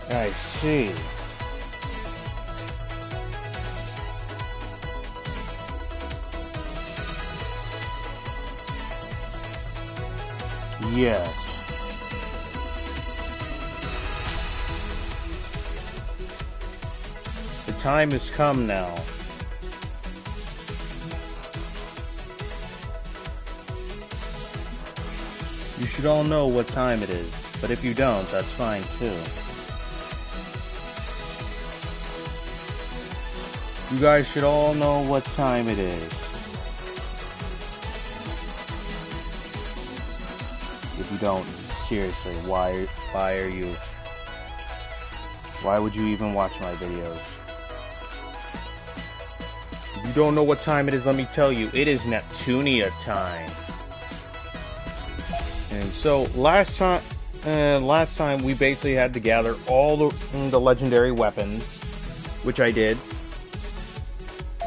I see. Yes. The time has come now. You should all know what time it is, but if you don't, that's fine too. You guys should all know what time it is. If you don't, seriously, why are you? Why would you even watch my videos? If you don't know what time it is, let me tell you, it is Neptunia time. And so last time we basically had to gather all the legendary weapons, which I did.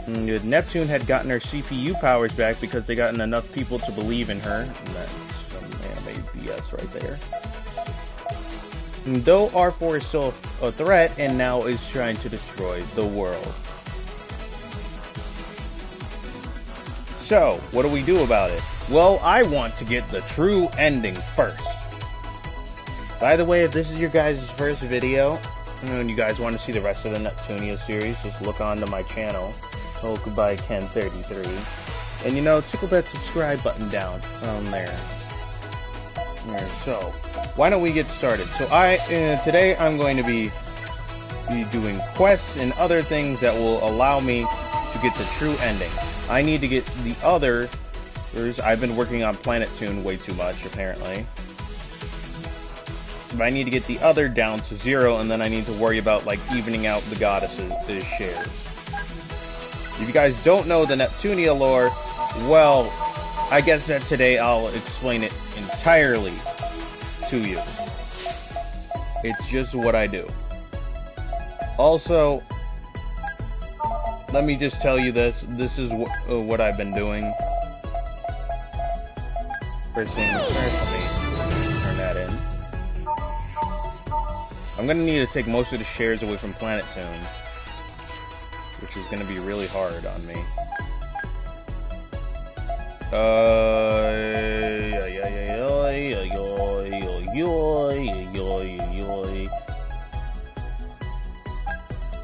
And Neptune had gotten her CPU powers back because they gotten enough people to believe in her. And that's some anime BS right there. And though R4 is still a threat and now is trying to destroy the world. So, what do we do about it? Well, I want to get the true ending first. By the way, if this is your guys' first video, and you guys want to see the rest of the Neptunia series, just look onto my channel, by Ken33, and tickle that subscribe button down there. So, why don't we get started? So, today I'm going to be doing quests and other things that will allow me to get the true ending. I need to get the others. I've been working on Planet Tune way too much, apparently. But I need to get the other down to 0, and then I need to worry about, evening out the goddesses' shares. If you guys don't know the Neptunia lore, well, I guess that today I'll explain it entirely to you. It's just what I do. Also, let me just tell you this. This is what I've been doing. First thing first, let me turn that in. I'm going to need to take most of the shares away from Planet Tune, which is going to be really hard on me.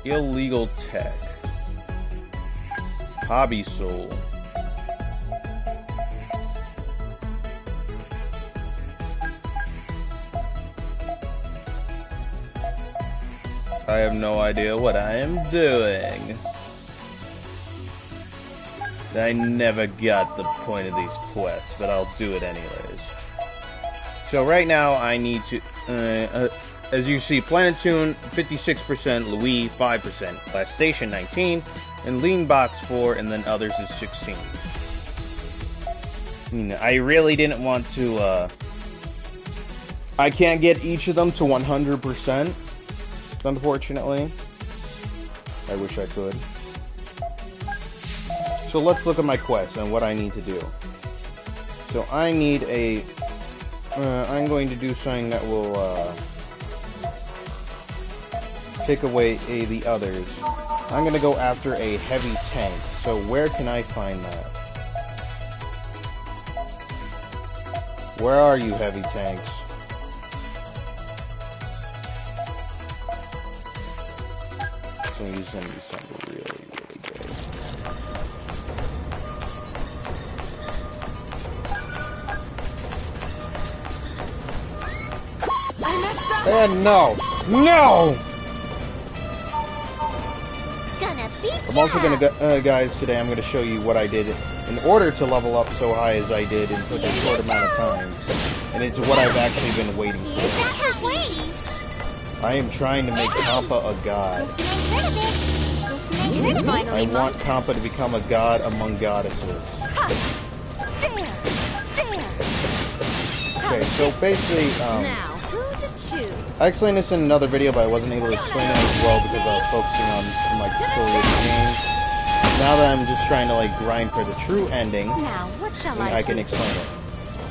Illegal tech. Hobby soul. I have no idea what I am doing. I never got the point of these quests, but I'll do it anyways. So right now I need to, as you see, Planet Tune 56%, Louis 5%, Last Station 19, and Lean Box 4, and then others is 16. I really didn't want to, I can't get each of them to 100%, unfortunately. I wish I could. So let's look at my quest and what I need to do. So I need a, I'm going to do something that will, take away the others. I'm going to go after a heavy tank. So where can I find that? Where are you, heavy tanks? So he's going to be something really good. I messed up. And no! No! I'm also going to, guys, today I'm going to show you what I did in order to level up so high as I did in such a short amount of time. And it's what I've actually been waiting for. I am trying to make Compa a god. I want Compa to become a god among goddesses. Okay, so basically, I explained this in another video, but I wasn't able to explain it as well because I was focusing on my tutorial games. Now that I'm just trying to grind for the true ending, I can explain it.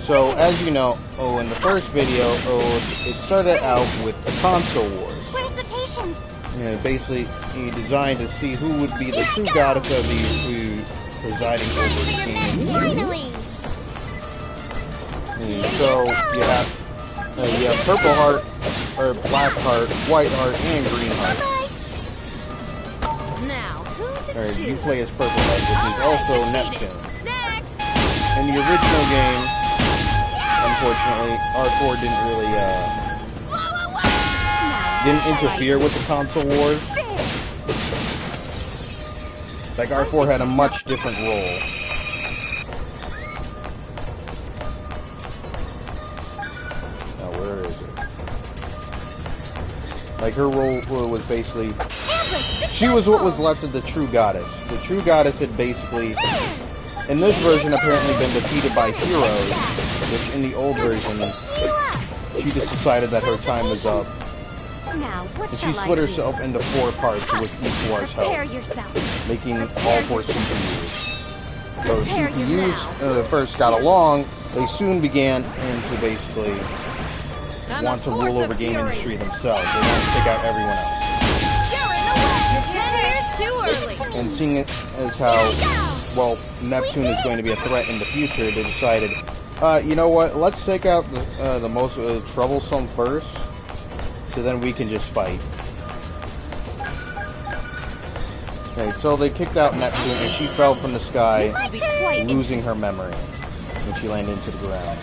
So, as you know, in the first video, it started out with the console wars. Where's the patient? Basically, he designed to see who would be the true goddess of the presiding over the team. Finally! So, you have purple heart, or black heart, white heart, and green heart. Now, who to Alright, you choose? play as purple heart, which is also Neptune. Next! In the original game, unfortunately, R4 didn't really, didn't interfere with the console wars. Like, R4 had a much different role. Now, where is it? Like, her role was basically... She was what was left of the true goddess. The true goddess had basically, in this version, apparently been defeated by heroes, which in the old version, she just decided that her time was up. Now, what And she shall split I do? herself into 4 parts with each war's Prepare help, yourself. making all 4 CPUs. So Prepare CPUs yourself. first got along, they soon began to basically want to rule over gaming industry themselves. They want to take out everyone else. You're in the way. 10 years too early. And seeing it as how, well, Neptune is going to be a threat in the future, they decided, you know what, let's take out the most troublesome first, so then we can just fight. Okay, so they kicked out Neptune, and she fell from the sky, This will be quite losing her memory, when she landed into the ground.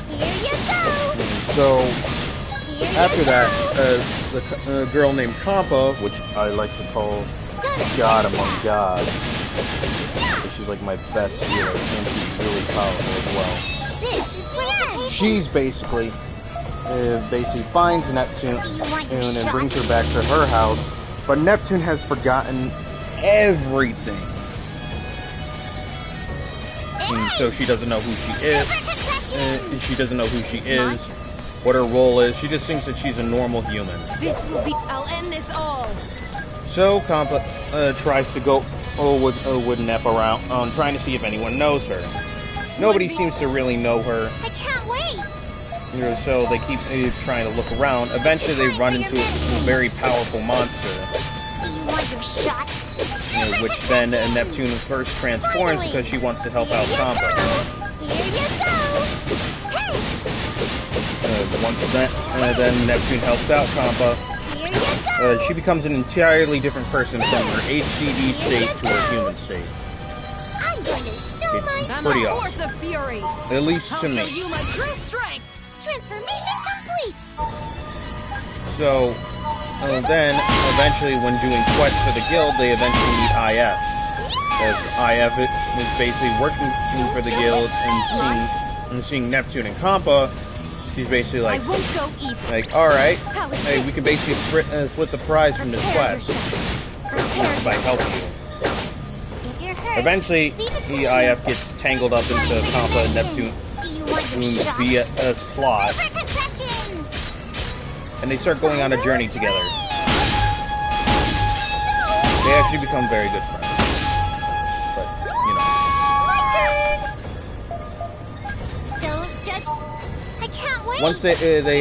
Here you go. So, Here after you that, go. the girl named Compa, which I like to call God among gods, she's like my best healer, and she's really powerful as well. This is where's the patient? She's basically finds Neptune and then brings her back to her house, but Neptune has forgotten everything. And so she doesn't know who she is. She doesn't know who she is, what her role is. She just thinks that she's a normal human. This will be. I'll end this all. So Compa tries to go with Nep around, trying to see if anyone knows her. Nobody seems to really know her. I can't wait. So they keep trying to look around. Eventually they run into a very powerful monster, Do you want your shot? which then Neptune first transforms because she wants to help out Compa. Here you go. Hey. Then Neptune helps out Compa. Here you go. She becomes an entirely different person from her HDD state to her human state. I'm going to show It's myself. pretty I'm a awesome. force of fury. At least I'll to show me. you my true strength. Transformation complete. So, then, eventually, when doing quests for the guild, they eventually meet IF. As IF is basically working for the guild and seeing Neptune and Compa, she's basically I like, won't go easy. alright, How is hey, this? we can basically split the prize from this Prepare quest yourself. Prepare by helping you. If you're hurt, Eventually, leave it to the me. IF gets tangled up into Compa and Neptune Do you want your shot? via a plot, Super concussion. and they start going on a journey together. They actually become very good friends. But, you know. My turn. Don't judge. I can't wait. Once they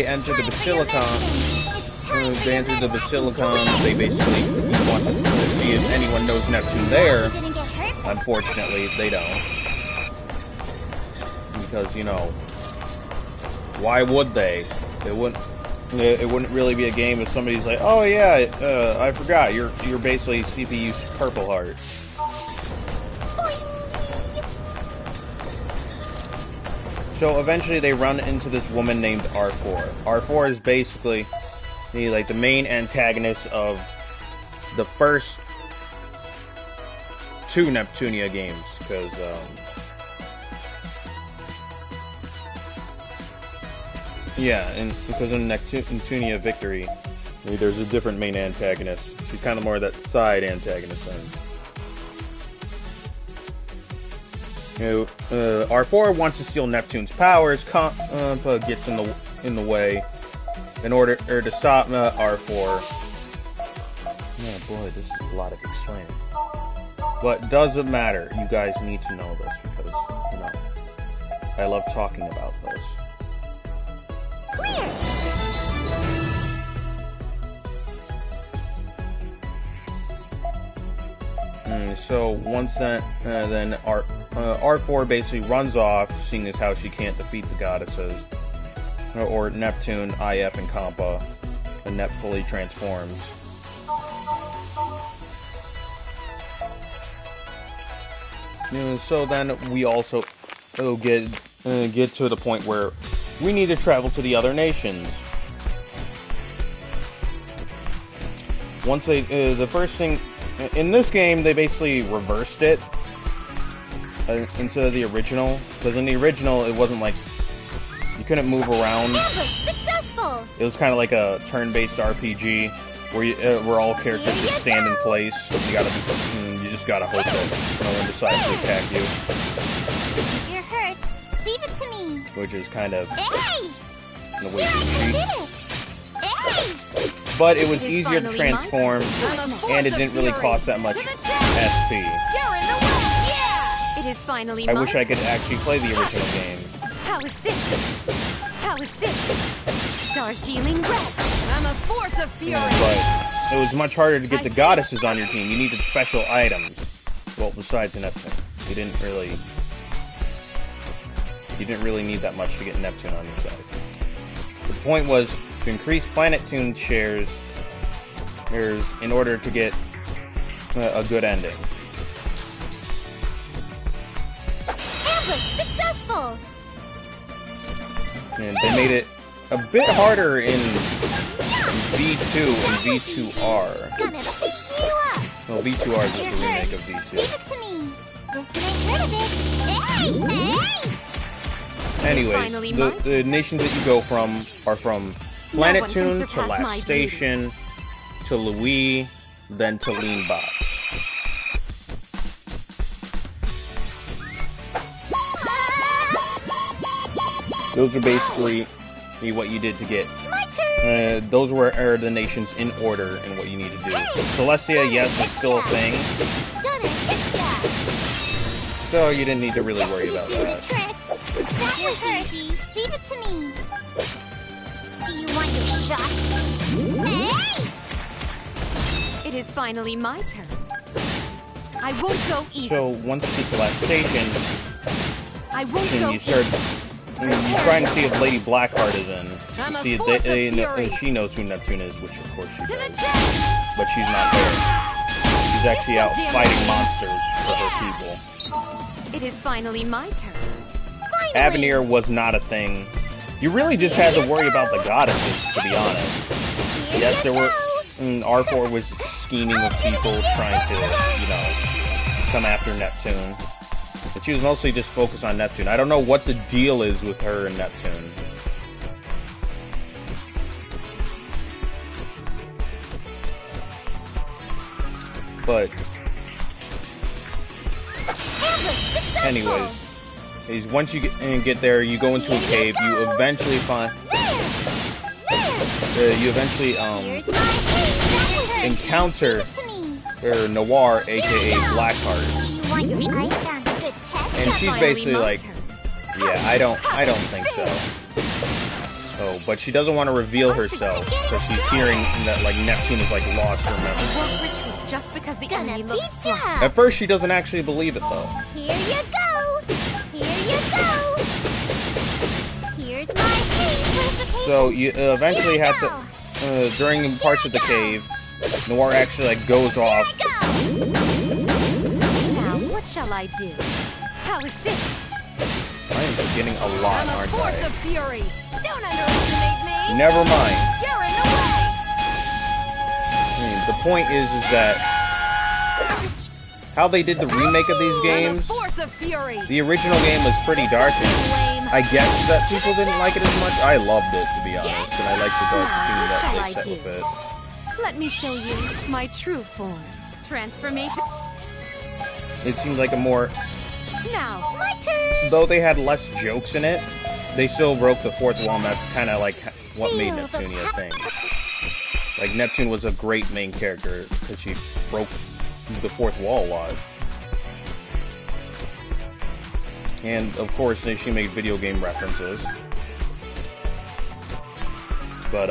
enter the Time for your Basilicon, medicine. It's time for they your enter the medicine. Basilicon, they basically want to see if anyone knows Neptune there. You didn't get hurt? Unfortunately, they don't. Because, you know, why would they? It wouldn't really be a game if somebody's like, oh yeah, I forgot, you're basically CPU's purple heart. So eventually they run into this woman named R4. R4 is basically the main antagonist of the first 2 Neptunia games, because yeah, and because in Neptunia Victory, there's a different main antagonist. She's kind of more that side antagonist then. R4 wants to steal Neptune's powers. Compa gets in the way in order to stop R4. Yeah, boy, this is a lot of explaining. But doesn't matter. You guys need to know this because, you know, I love talking about this. Clear. So once that, then R4 basically runs off, seeing as how she can't defeat the goddesses, or Neptune, IF, and Compa, and Nep fully transforms. So then we also get to the point where we need to travel to the other nations. Once they, the first thing in this game, they basically reversed it instead of the original. Because in the original, it wasn't like you couldn't move around. Successful. It was kind of like a turn-based RPG where all characters just stand in place. You just gotta hope that no one decides to attack you. You're hurt. Leave it to me. Which is kind of Hey! the way to cheat. Hey! But it was easier to transform, and it didn't really cost that much SP. You're in the way. Yeah! It is finally I wish I could actually play the original game. How is this? How is this? Darjeeling red. I'm a force of fury. But it was much harder to get the goddesses on your team. You needed special items. Well, besides Neptune, you didn't really need that much to get Neptune on your side. The point was to increase Planeptune shares in order to get a good ending. Ambush successful. And they made it a bit harder in V2 and V2R. Gonna beat you up. Well, V2R is just a remake of Leave V2. it to me. This ain't rid of it. Hey! Hey! Anyways, the nations that you go from are from Planeptune to Last Station to Louis, then to Lean Box. Those are basically what you did to get. My turn. Those are the nations in order and what you need to do. Celestia, yes, is still a thing, Gonna hit ya. so you didn't need to really worry about Do the that. trick. That was easy. Leave it to me. Do you want your shot? Hey! It is finally my turn. I won't go easy. So once you get to Last Station, I won't go and you start, you try and see if Lady Blackheart is in. I'm a See, force of they fury. she knows who Neptune is, which of course she To the does, chest. but she's not there. She's actually You're so out damn fighting right. monsters for her people. It is finally my turn. Finally. Avenir was not a thing. You really just had to worry about the goddesses, to be honest. Here Yes, you there were. go. R4 was scheming with people, trying to, you know, come after Neptune. But she was mostly just focused on Neptune. I don't know what the deal is with her and Neptune. But, anyways, is once you get there, you go into a cave. You eventually find. You eventually Here's my ace. encounter Give it to me. Noir, aka Blackheart, Do you want your eye on the test? and she's Finally basically my like, turn. yeah, I don't think so. Oh, but she doesn't want to reveal herself because she's hearing that like Neptune is like lost her memory. Won't retreat just because the Gonna enemy beat looks strong. ya. At first, she doesn't actually believe it though. Here you go. Here you go. Here's my ace. Where's the patient? So you eventually Here have you to, go. during parts of the cave, Noir actually like goes off. Here I go. Now, what shall I do? How is this? I am getting a lot, I'm a aren't force I? of fury. Don't underestimate me. Never mind. You're in the way. The point is that how they did the remake of these I'm a games. force of fury. The original game was pretty dark, and Lame. I guess that people didn't like it as much. I loved it, to be honest, and I liked the dark Now, theme what that shall they I set do? with it. Let me show you my true form. Transformation. It seemed like a more, Now, My turn. though they had less jokes in it, they still broke the fourth wall, and that's kind of like what made Neptunia a thing. Like, Neptune was a great main character because she broke the fourth wall a lot. And, of course, she made video game references. But,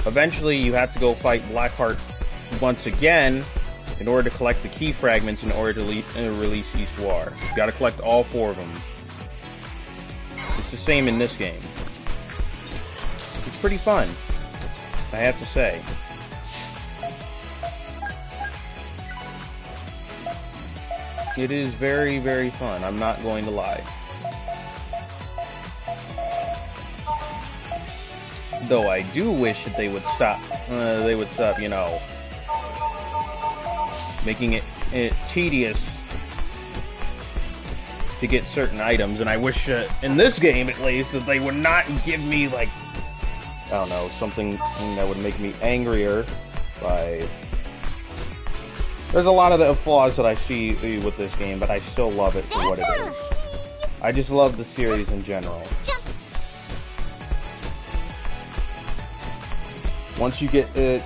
eventually you have to go fight Blackheart once again in order to collect the key fragments in order to release Histoire. You gotta collect all 4 of them. It's the same in this game. It's pretty fun, I have to say. It is very, very fun, I'm not going to lie. Though I do wish that they would stop, you know, making it tedious to get certain items, and I wish, in this game at least, that they would not give me, like, I don't know, something that would make me angrier by... There's a lot of the flaws that I see with this game, but I still love it for what it is. I just love the series in general. Once you get it,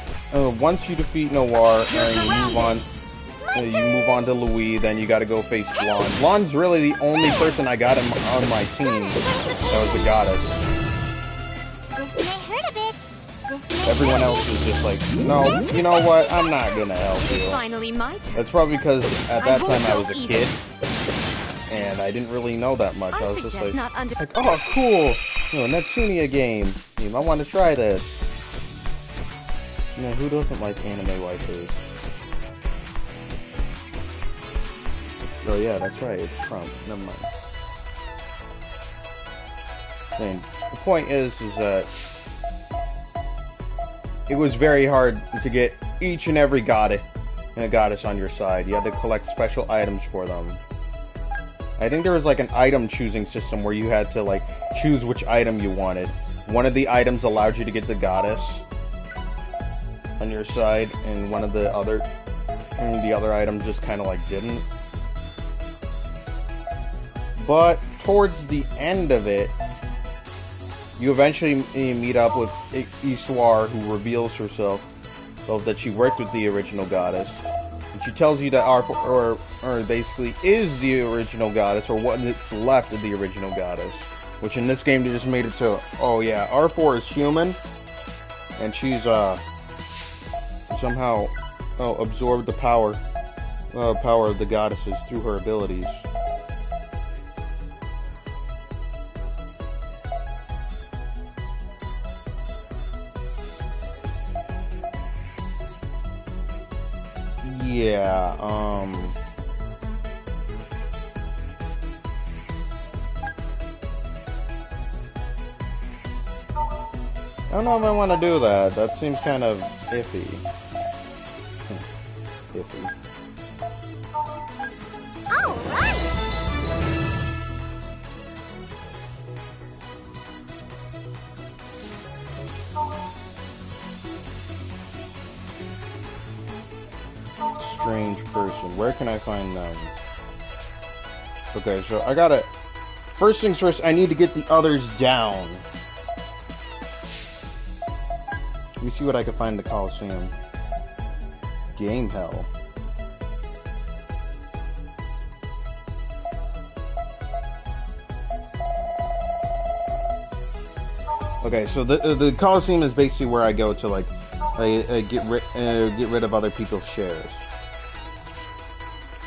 once you defeat Noir, and you move on to Louis, then you gotta go face Blonde. Blonde's really the only person I got on my team that was a goddess. Everyone else is just like, no, you know what, I'm not gonna help you. That's probably because at that time I was a kid, and I didn't really know that much. I was just like oh, cool, you know, Neptunia game, I want to try this. You know, who doesn't like anime waifus? Oh yeah, that's right, it's Trump. Never mind. And the point is that it was very hard to get each and every goddess on your side. You had to collect special items for them. I think there was like an item choosing system where you had to like choose which item you wanted. One of the items allowed you to get the goddess on your side, and one of the other items just kind of like didn't. But towards the end of it, you eventually meet up with Histoire, who reveals herself that she worked with the original goddess, and she tells you that R4 or basically is the original goddess, or what's left of the original goddess. Which in this game they just made it to, oh yeah, R4 is human, and she's somehow absorbed the power of the goddesses through her abilities. Yeah, I don't know if I want to do that. That seems kind of iffy. Iffy. All right. Strange person. Where can I find them? Okay, so I gotta... First things first, I need to get the others down. Let me see what I can find in the Coliseum. Game hell. Okay, so the Coliseum is basically where I go to like get rid of other people's shares.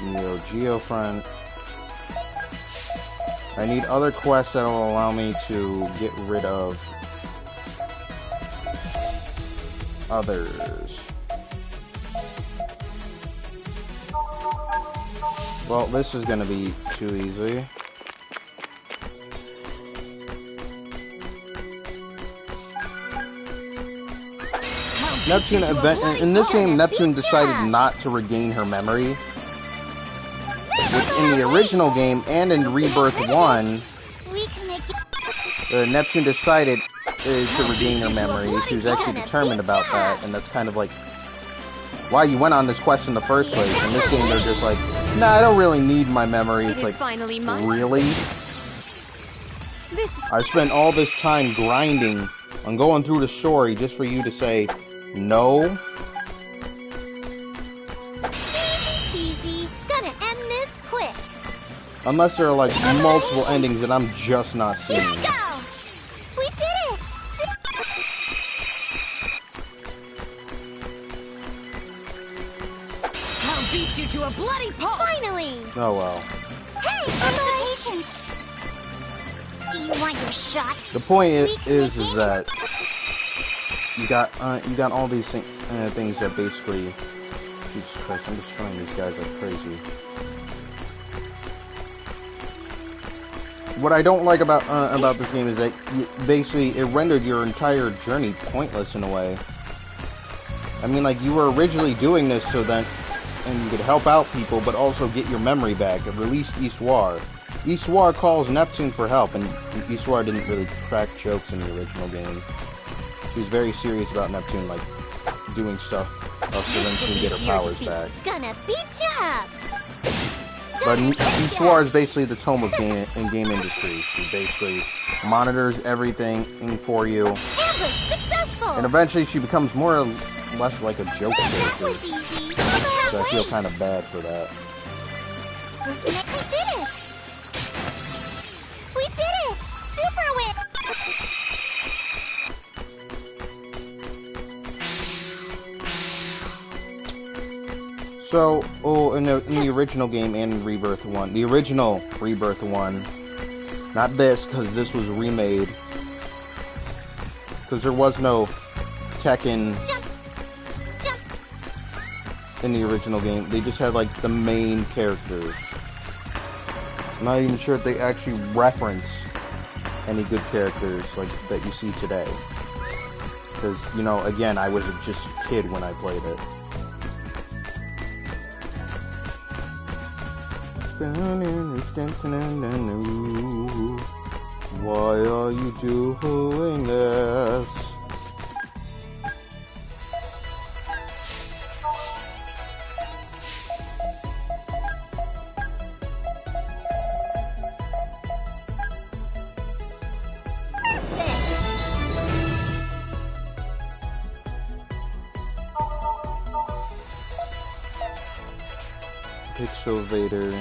Neo Geofront. I need other quests that will allow me to get rid of others. Well, this is gonna be too easy. Neptune, in this game, Neptune decided not to regain her memory. Which in the original game and in Rebirth 1, Neptune decided to regain her memory. She was actually determined about that, and that's kind of like why you went on this quest in the first place. In this game, they're just like, nah, I don't really need my memory. It's like, really? I spent all this time grinding on going through the story just for you to say no? Easy. Gonna end Unless there are like multiple endings that I'm just not Here seeing. I go! We did it! I'll beat you to a bloody pulp! Finally! Oh well. Hey, I'm patient! Do you want your shot? The point is that you got all these things that basically. Jesus Christ! I'm destroying these guys like crazy. What I don't like about this game is that basically it rendered your entire journey pointless in a way. I mean, like, you were originally doing this so that and you could help out people, but also get your memory back. It released Iswar. Iswar calls Neptune for help, and Iswar didn't really crack jokes in the original game. He was very serious about Neptune, like, doing stuff so then she can get her powers back. Gonna beat you up! But Iswar is basically the tome of game industry. She basically monitors everything for you. Ambush successful! And eventually she becomes more or less like a joke That character. was easy! I So I can't feel wait! kind of bad for that. Listen, we did it! We did it! Super win! So, in the original game and Rebirth 1, the original Rebirth 1, not this, because this was remade, because there was no Tekken Jump! Jump! in the original game. They just had, like, the main characters. I'm not even sure if they actually reference any good characters, like, that you see today. Because, you know, again, I was just a kid when I played it. Why are you doing this? Pixel Vader.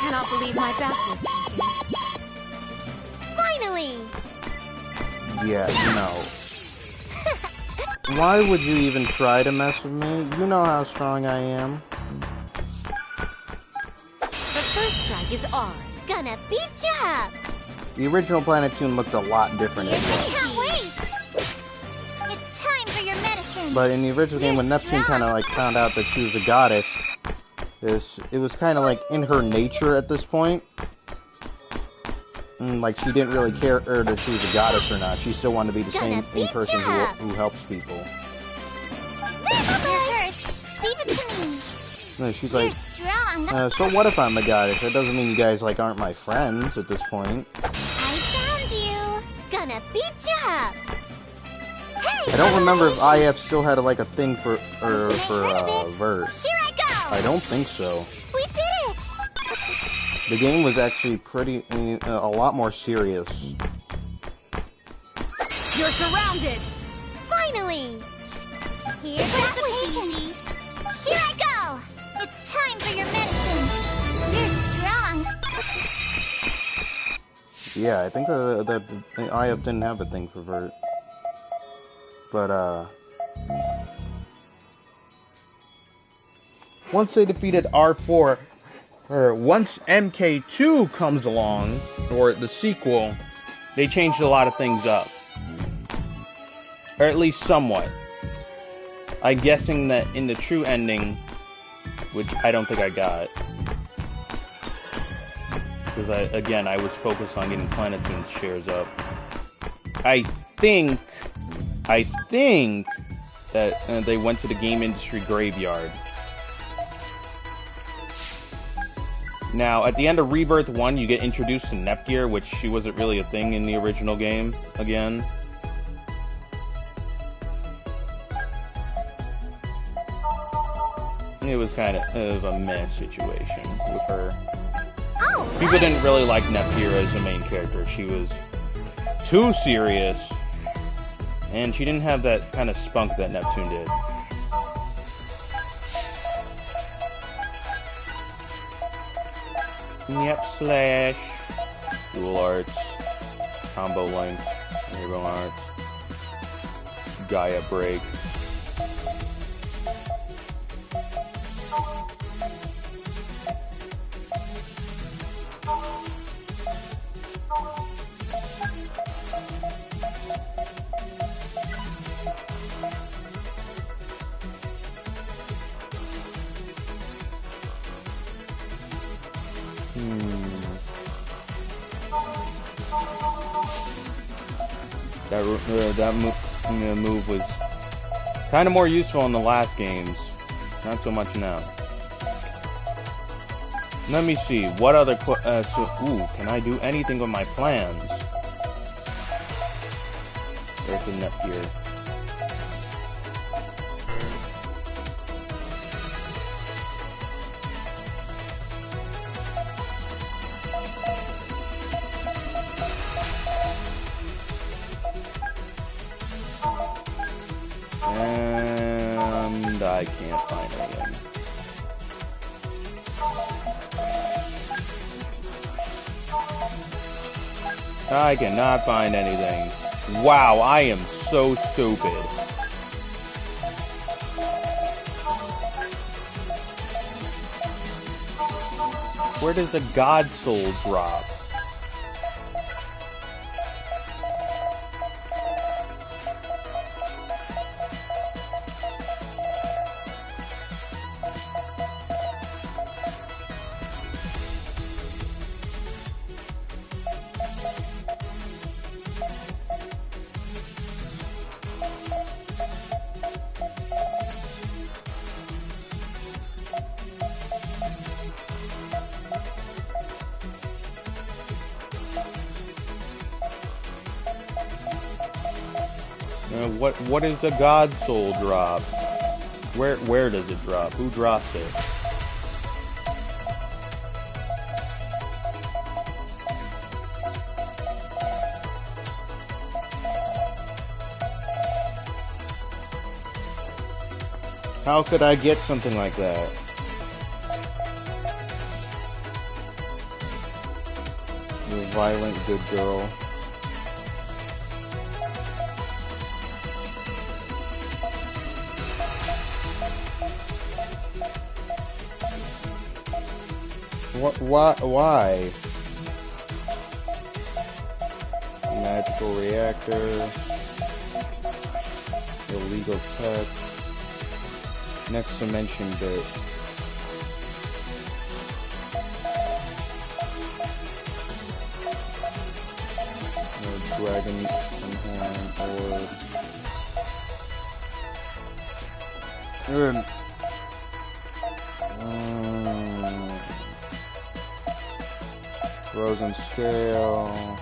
Cannot believe my back was taken. Finally! Yeah, no. Why would you even try to mess with me? You know how strong I am. The first strike is ours. Gonna beat you up! The original Planetoon looked a lot different as I well. can't wait! It's time for your medicine! But in the original game, when Neptune kind of like found out that she was a goddess, it was kind of like in her nature at this point. And, like, she didn't really care that she was a goddess or not. She still wanted to be the same person who helps people. You're hurt! Leave it to me! No, she's You're like, strong! so what if I'm a goddess? That doesn't mean you guys, like, aren't my friends at this point. I found you! Gonna beat you up! Hey! I don't remember if IF still had, like, a thing for Verse. Here I go! I don't think so. We did it! The game was actually pretty, a lot more serious. You're surrounded! Finally! Here's the patient! Here I go! It's time for your medicine! You're strong! Yeah, I think the IF didn't have a thing for Vert. But, once they defeated R4, or once MK2 comes along, or the sequel, they changed a lot of things up. Or at least somewhat. I'm guessing that in the true ending, which I don't think I got, because I was focused on getting Planetoon's shares up. I think that they went to the game industry graveyard. Now, at the end of Rebirth 1, you get introduced to Nepgear, which she wasn't really a thing in the original game, again. It was kind of a mess situation with her. Oh, People didn't really like Nepgear as the main character. She was too serious. And she didn't have that kind of spunk that Neptune did. Yep, slash. Dual arts. Combo link. Hero arts. Gaia break. That move was kind of more useful in the last games, not so much now. Let me see, what other can I do anything with my plans? There's the net here. And I can't find anything. I cannot find anything. Wow, I am so stupid. Where does the God Soul drop? What is the God Soul drop? Where does it drop? Who drops it? How could I get something like that? You violent good girl. Why? Magical reactor. Illegal pet. Next dimension bit. Dragon horn orb. Frozen scale.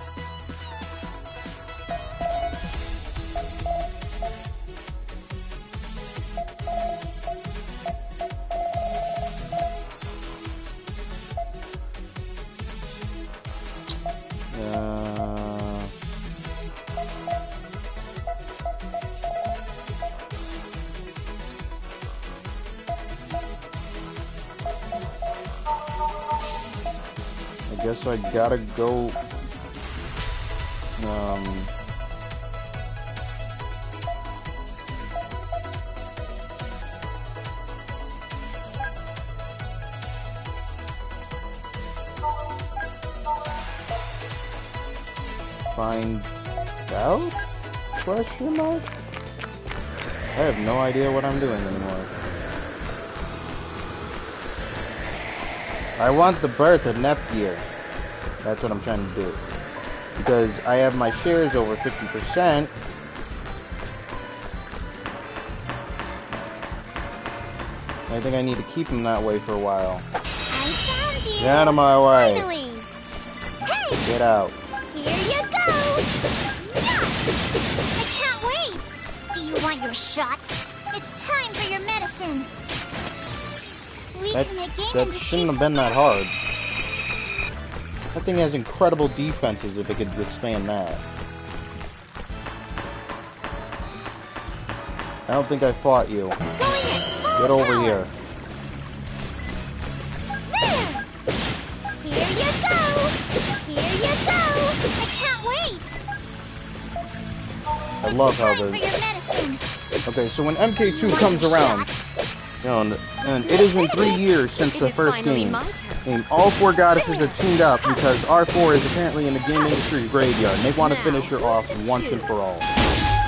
I guess I gotta go find out? Question mark? I have no idea what I'm doing anymore. I want the birth of Neptunia. That's what I'm trying to do. Because I have my shares over 50%. I think I need to keep them that way for a while. I found you. Get out of my way. Finally. Hey. Get out. Here you go. Yeah. I can't wait. Do you want your shots? It's time for your medicine. We can make game That shouldn't have been that hard. That thing has incredible defenses if it could withstand that. I don't think I fought you. Going in full Get over power. here. There. Here you go. Here you go. I can't wait. I love how Time for the... your medicine. Okay, so when MK2 comes around, you know, and it has been 3 years since It the is first finally game, my turn. and all 4 goddesses are teamed up because R4 is apparently in the game industry's graveyard, and they want to finish her off once and for all.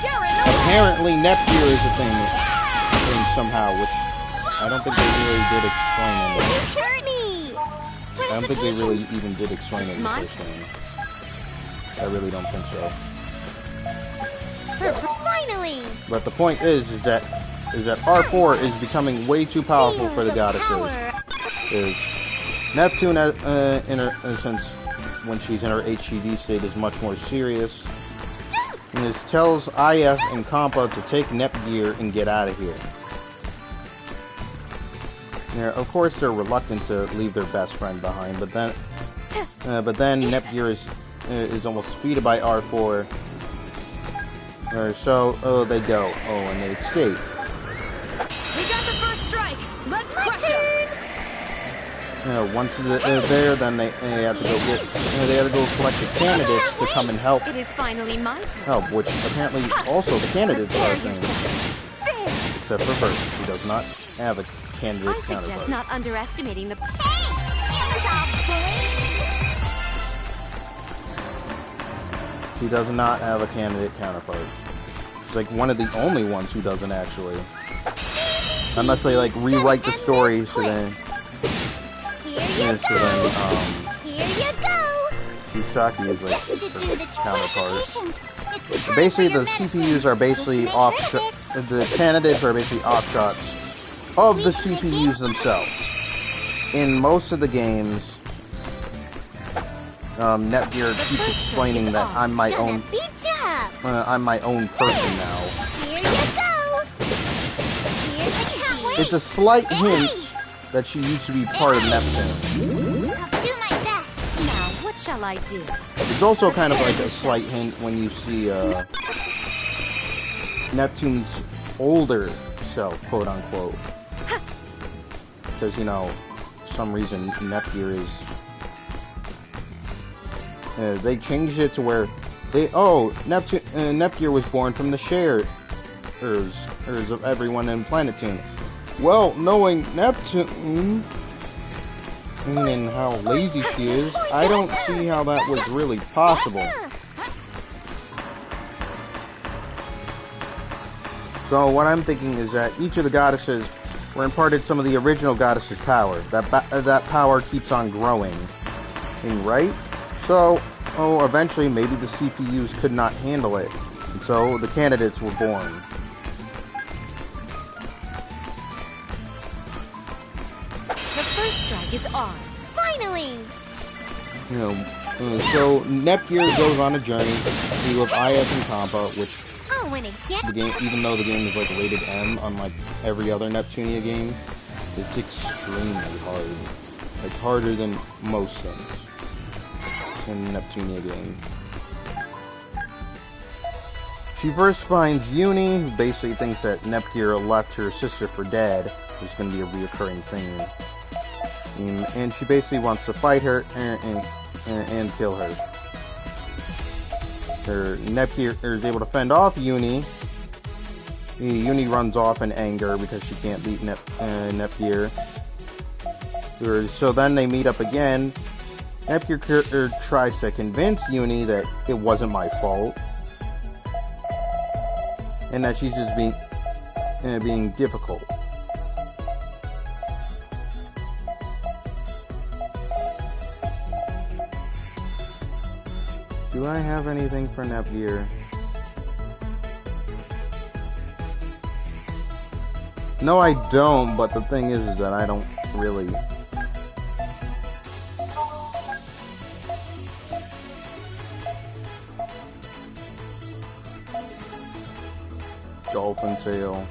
You're in the way. Apparently, Neptunia is a thing somehow, which I don't think they really did explain in You the... hurt me. Where's I don't the think they patient? really even did explain it in the My first turn. game. I really don't think so. Finally. But the point is that R4 is becoming way too powerful for the goddesses. Power. Is Neptune, in her since when she's in her HCD state, is much more serious. And it tells IF and Compa to take Nepgear and get out of here. Now, of course, they're reluctant to leave their best friend behind, but then Nepgear is almost defeated by R4. So they go. Oh, and they escape. We got the first strike. Let's crush him. Once they're there, then they have to go get. They have to go collect the candidates to come and help. It is finally my turn. Help, which apparently also the candidates are a Prepare thing, yourself. There. except for Verse, who does not have a candidate I suggest counterpart. not underestimating the. Hey, it was all bullying. She does not have a candidate counterpart. She's like one of the only ones who doesn't actually. Unless they like rewrite the story so then. Here you go. Here you go. Shisaki is That like should do her the trick, counterpart. patient. It's time Basically, for your the medicine. CPUs are basically This may offshots. hurt a The candidates are basically offshots of the CPUs themselves. In most of the games, Netgear keeps explaining that I'm my bit. own. Gonna beat you up. I'm my own person now. Here you go. Here's the can't wait. It's a slight hint Hey, that she used to be part of Neptune. I'll do my best. Now, what shall I do? It's also kind of like a slight hint when you see Neptune's older self, quote unquote. Because, you know, for some reason Nepgear is... they changed it to where Nepgear was born from the shares of everyone in Planetune. Well, knowing Neptune and how lazy she is, I don't see how that was really possible. So what I'm thinking is that each of the goddesses were imparted some of the original goddesses' power. That power keeps on growing, and right? So, eventually maybe the CPUs could not handle it, and so the candidates were born. The first strike is ours. Finally. You know, so Nepgear goes on a journey with IF and Compa, which Oh, when it gets the game, even though the game is like rated M, unlike every other Neptunia game, it's extremely hard. Like harder than most things in the Neptunia game. She first finds Uni, who basically thinks that Nepgear left her sister for dead. There's going to be a reoccurring thing. And she basically wants to fight her and kill her. Nepgear is able to fend off Uni. Uni runs off in anger because she can't beat Nepgear. So then they meet up again. Nepgear tries to convince Uni that it wasn't my fault. And that she's just being difficult. Do I have anything for Nepgear? No, I don't, but the thing is that I don't really... Dolphin tail.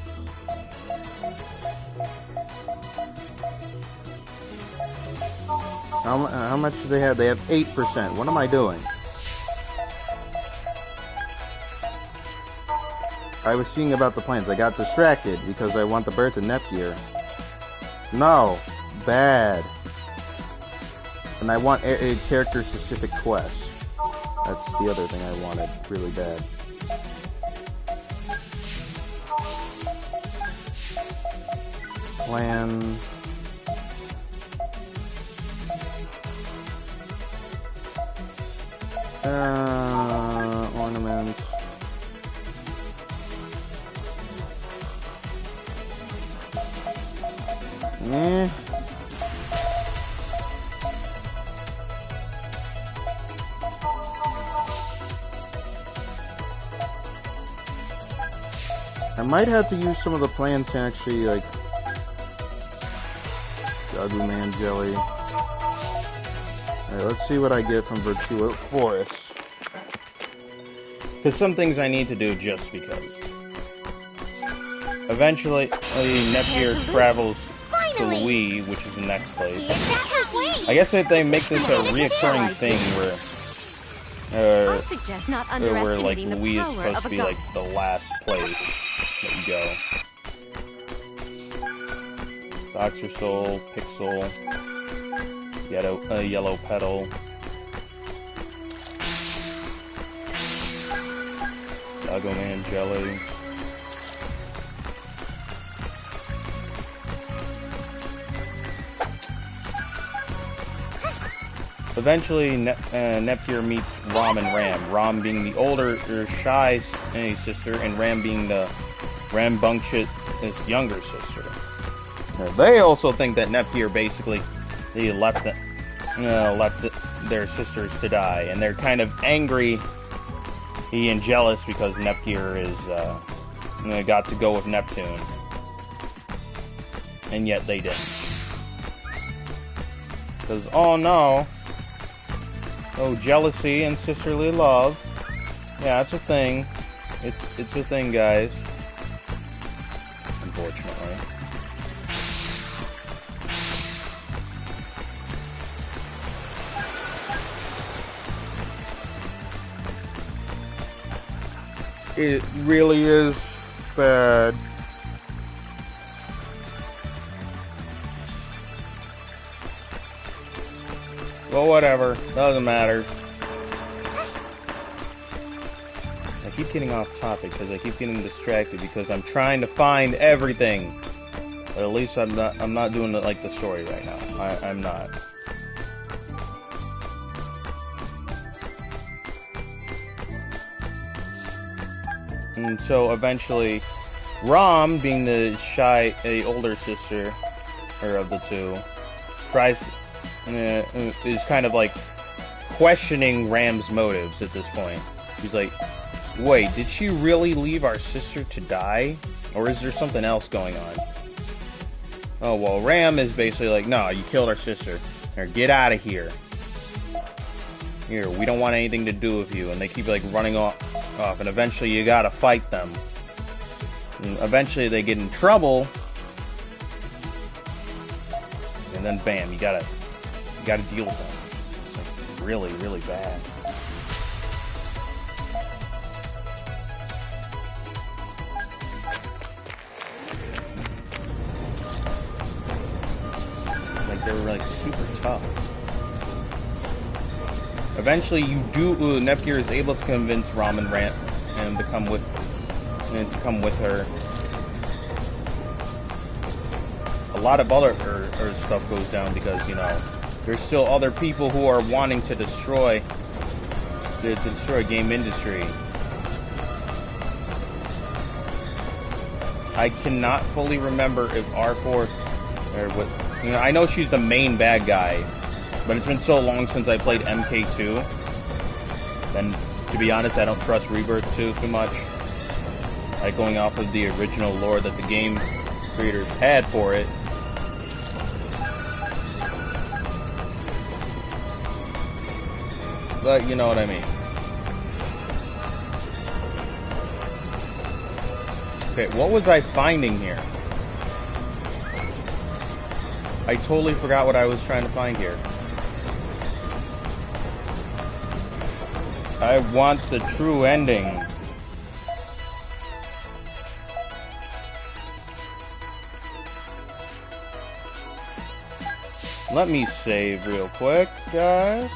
How much do they have? They have 8%. What am I doing? I was seeing about the plans. I got distracted because I want the birth of Nepgear. No. Bad. And I want a character-specific quest. That's the other thing I wanted really bad. Plan... ornaments. Eh. I might have to use some of the plans to actually, like, Ugly Man Jelly. Alright, let's see what I get from Virtuo Forest. Because some things I need to do just because. Eventually, Nepgear travels to Louis, which is the next place. I guess if they make this a reoccurring thing where... I suggest not where, like, underestimating the Louis is power supposed of to a be, god. like, the last place that you go. Boxer Soul, Pixel, Yellow Petal, Doggo Man Jelly. Eventually, Nepgear meets Rom and Ram. Rom being the older, shy sister, and Ram being the rambunctious younger sister. They also think that Nepgear basically left their sisters to die, and they're kind of angry and jealous because Nepgear is got to go with Neptune, and yet they didn't. Because oh no, jealousy and sisterly love. Yeah, it's a thing. It's a thing, guys. Unfortunately. It really is bad. Well, whatever. Doesn't matter. I keep getting off topic because I keep getting distracted because I'm trying to find everything. But at least I'm not doing it like the story right now. I'm not. And so eventually, Rom, being the shy, older sister, or of the two, tries, is kind of like questioning Ram's motives at this point. She's like, wait, did she really leave our sister to die? Or is there something else going on? Oh, well, Ram is basically like, no, you killed our sister. Or get out of here. Here, we don't want anything to do with you. And they keep like running off, and eventually you gotta fight them. And eventually they get in trouble, and then bam, you gotta deal with them. It's like really, really bad. Like they were like super tough. Eventually, Nepgear is able to convince Rom and Ram to come with her. A lot of other stuff goes down because there's still other people who are wanting to destroy game industry. I cannot fully remember if R4 or what. I know she's the main bad guy. But it's been so long since I played MK2, and to be honest, I don't trust Rebirth 2 too much. Like, going off of the original lore that the game creators had for it. But you know what I mean. Okay, what was I finding here? I totally forgot what I was trying to find here. I want the true ending. Let me save real quick, guys.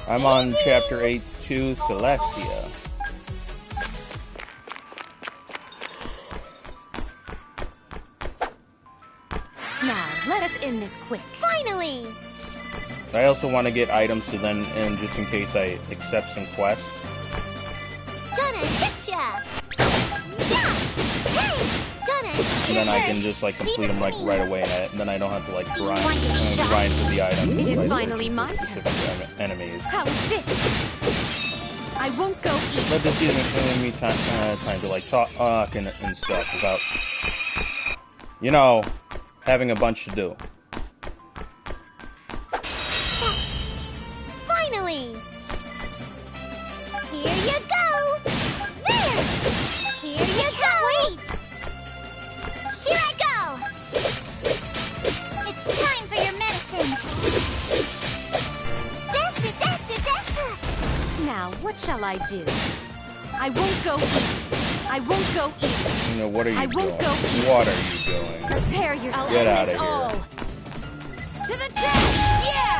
I'm on chapter 8-2, Celestia. Now, let us end this quick. Finally! I also want to get items to then, and just in case I accept some quests. Gonna hit ya! Yeah! Hey! Gonna hit And then I ya! can just like complete them like right away, and then I don't have to like grind want your shot? grind for the items. It is like, finally my specific enemies. How is this? I won't go eat. Let this give me time to like talk and stuff without, you know, having a bunch to do. Finally! Here you go! There! Here you go! Wait! Here I go! It's time for your medicine! Desu! Now, what shall I do? I won't go eat. I won't go eat. You know, what are you I doing? won't go eat. What are you doing? Prepare yourself. Get End outta this here. all. To the chest! Yeah!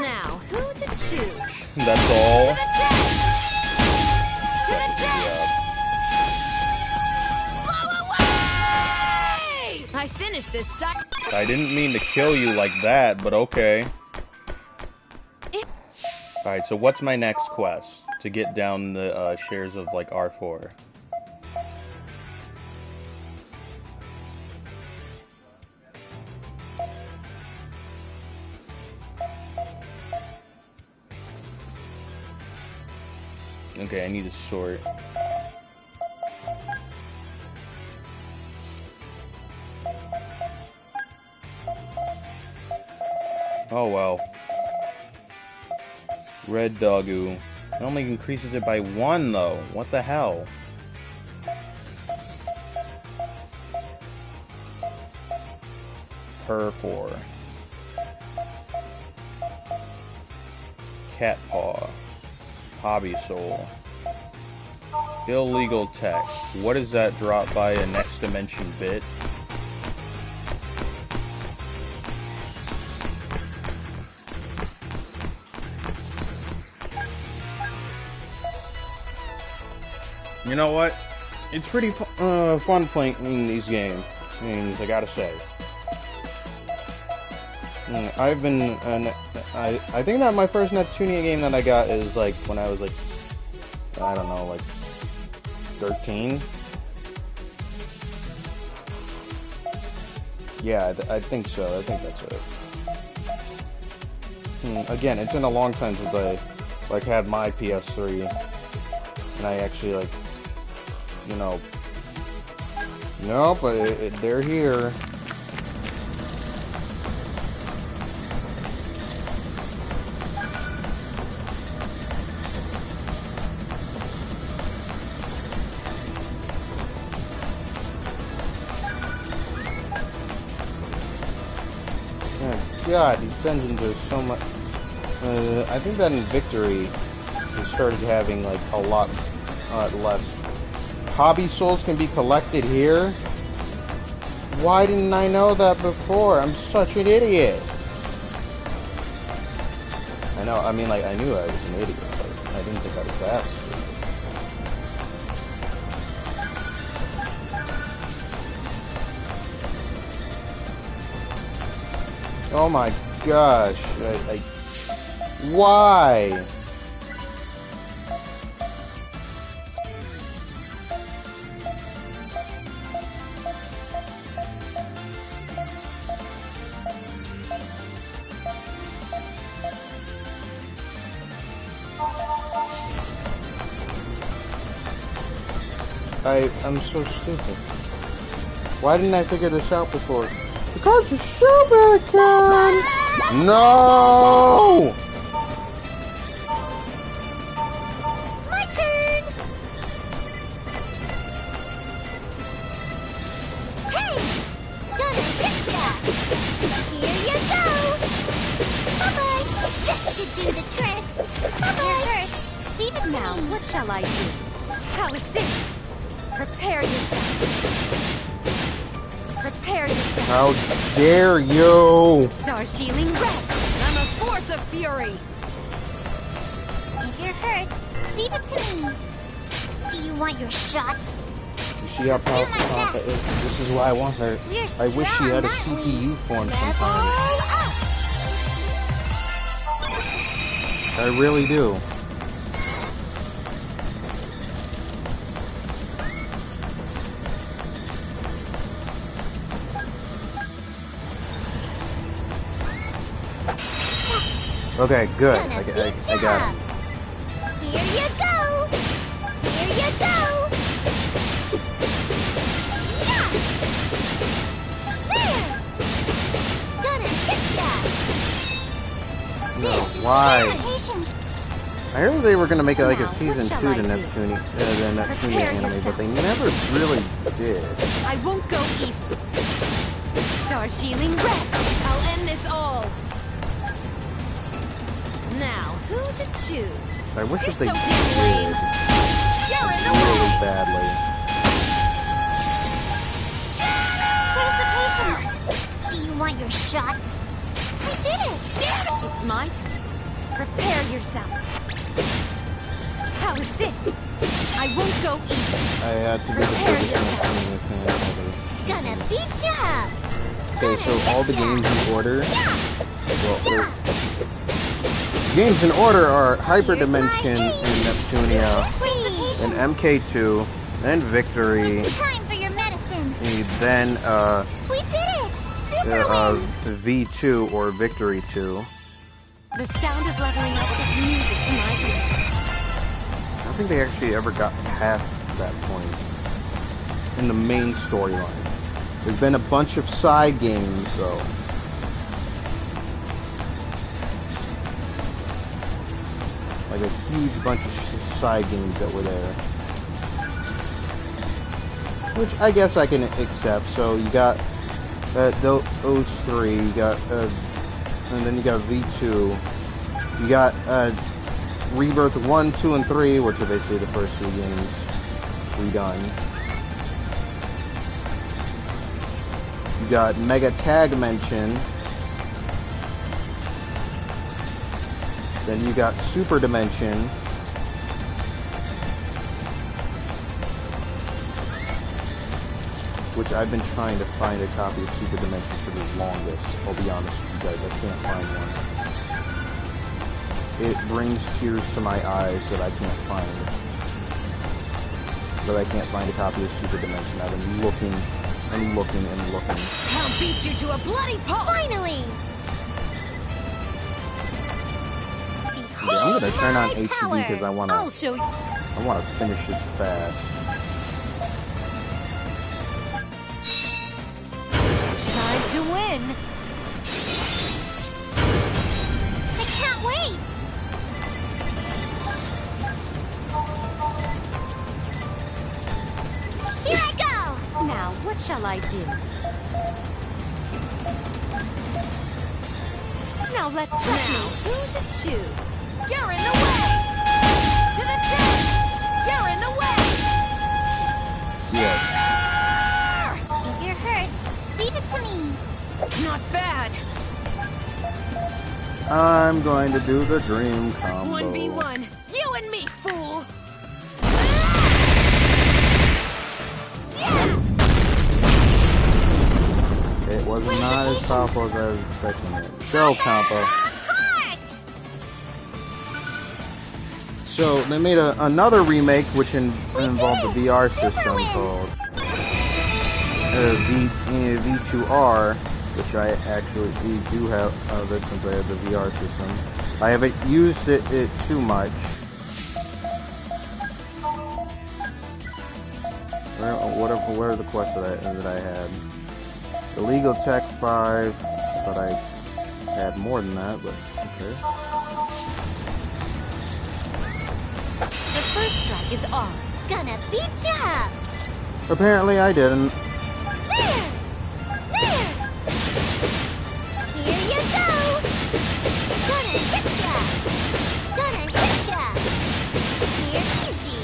Now, who to choose? That's all. To the chest! To the chest! Blow away! I finished this stuff. I didn't mean to kill you like that, but okay. Alright, so what's my next quest? To get down the shares of like R4. Okay, I need to sort. Oh well. Red Doggo. It only increases it by 1 though. What the hell? Per 4. Cat Paw. Hobby Soul. Illegal text. What is that drop by a next dimension bit? You know what? It's pretty fun playing these games, I gotta say. I've been, I think that my first Neptunia game that I got is like when I was like, I don't know, like 13. Yeah, I think so. I think that's it. Again, it's been a long time since I like had my PS3, and I actually like, you know, no, but they're here. God, these dungeons are so much. I think that in Victory, we started having like a lot less. Hobby souls can be collected here? Why didn't I know that before? I'm such an idiot. I know, I mean, like, I knew I was an idiot, but I didn't think I was that stupid. Oh my gosh, why? I'm so stupid. Why didn't I figure this out before? Because you're stupid, kid! No! My turn! Hey! Gonna hit ya! Here you go! Bye-bye! That should do the trick! Bye-bye! Hurt! Leave it to Now, me! what shall I do? How is this? Prepare yourself. Prepare yourself. How dare you? Star Shielding Red. I'm a force of fury. If you're hurt, leave it to me. Do you want your shots? You see how powerful Compa is? This is why I want her. I wish she had a CPU form sometimes. I really do. Okay, good. I got it. Here you go. Here you go. Yeah. There. Gonna hit ya. No, why? Patient. I heard they were gonna make it like a Now, season what 2 shall to I do? Neptunia anime, yourself. but they never really did. I won't go easy. Star Shielding Red. I'll end this all. Now, who to choose? I wish You're that they so damn did lame. You're in the really way. badly. Where's the patient? Do you want your shots? I did it. It's my turn. Prepare yourself. How is this? I won't go easy. I had to do the Prepare biggest yourself. Gonna beat ya. Okay, so all the games in order. Well, games in order are Hyperdimension and Neptunia, Where's the patient? and MK2, and Victory, It's time for your medicine. and then We did it. Super win. V2 or Victory 2. The sound of leveling up is music to my ears. I don't think they actually ever got past that point in the main storyline. There's been a bunch of side games, though. Like a huge bunch of side games that were there. Which I guess I can accept. So you got those three, you got, and then you got V2. You got Rebirth 1, 2, and 3, which are basically the first three games redone. You got Mega Tag Mention. Then you got Super Dimension. Which I've been trying to find a copy of Super Dimension for the longest. I'll be honest with you guys, I can't find one. It brings tears to my eyes that I can't find. That I can't find a copy of Super Dimension. I've been looking and looking and looking. I'll beat you to a bloody pulp. Finally. Yeah, I'm gonna turn on HUD because I I'll wanna show you. finish this fast. Time to win. I can't wait. Here I go. Now, what shall I do? Now let's who to choose. You're in the way. To the test. You're in the way. Yes. If you're hurt, leave it to me. Not bad. I'm going to do the dream combo. 1v1. You and me, fool. It was Where's the not as patient? powerful as I was expecting it. Go, Compa. Heart. So, they made another remake which involved the did it! VR Super system win! called V2R, which I actually do have of it since I have the VR system. I haven't used it too much. What are the quests that I had? Illegal Tech 5, but I had more than that, but okay. The first strike is ours. Gonna beat ya up. Apparently I didn't. There. There. Here you go. Gonna hit ya. Gonna hit ya. Here easy.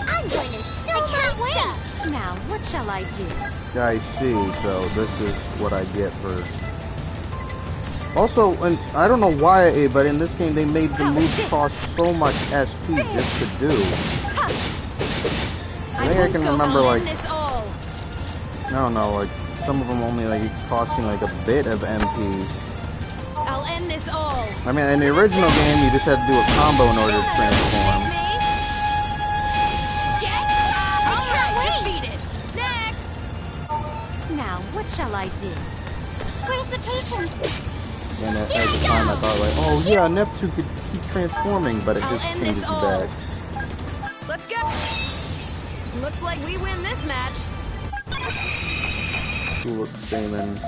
I'm going to show my stuff. Now, what shall I do? I see, so this is what I get for... Also, and I don't know why, but in this game they made the moves cost so much SP just to do. I think I can remember, like... I don't know, like, some of them only, like, costing, like, a bit of MP. I'll end this all. I mean, in the original game, you just had to do a combo in order to transform. Now, what shall I do? Where's the patient? And at the time, I thought, like, oh yeah, Neptune could keep transforming, but it just changes you back. Let's go. Looks like we win this match. Tulip Stamen.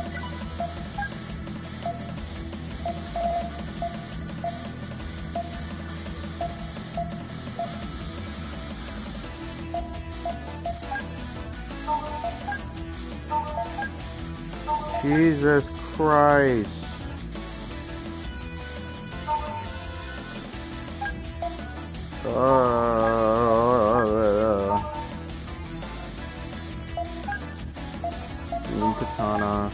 Jesus Christ. Katana.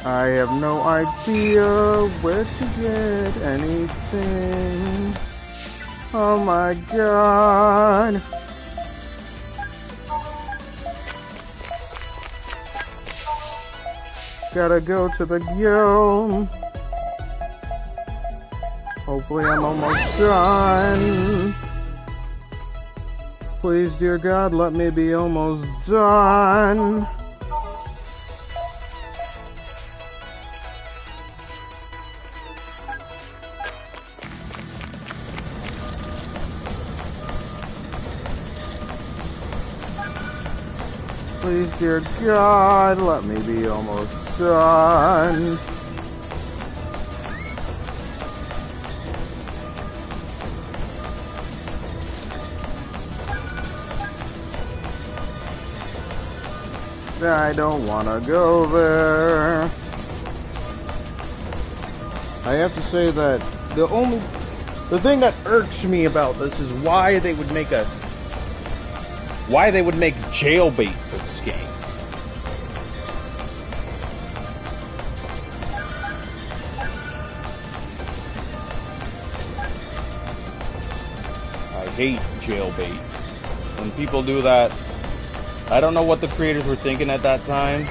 I have no idea where to get anything. Oh my god. Gotta go to the guild. Hopefully I'm almost done. Please, dear God, let me be almost done. Please, dear God, let me be almost done. I don't want to go there. I have to say that the thing that irks me about this is why they would make jailbait for this game. I hate jailbait. When people do that, I don't know what the creators were thinking at that time.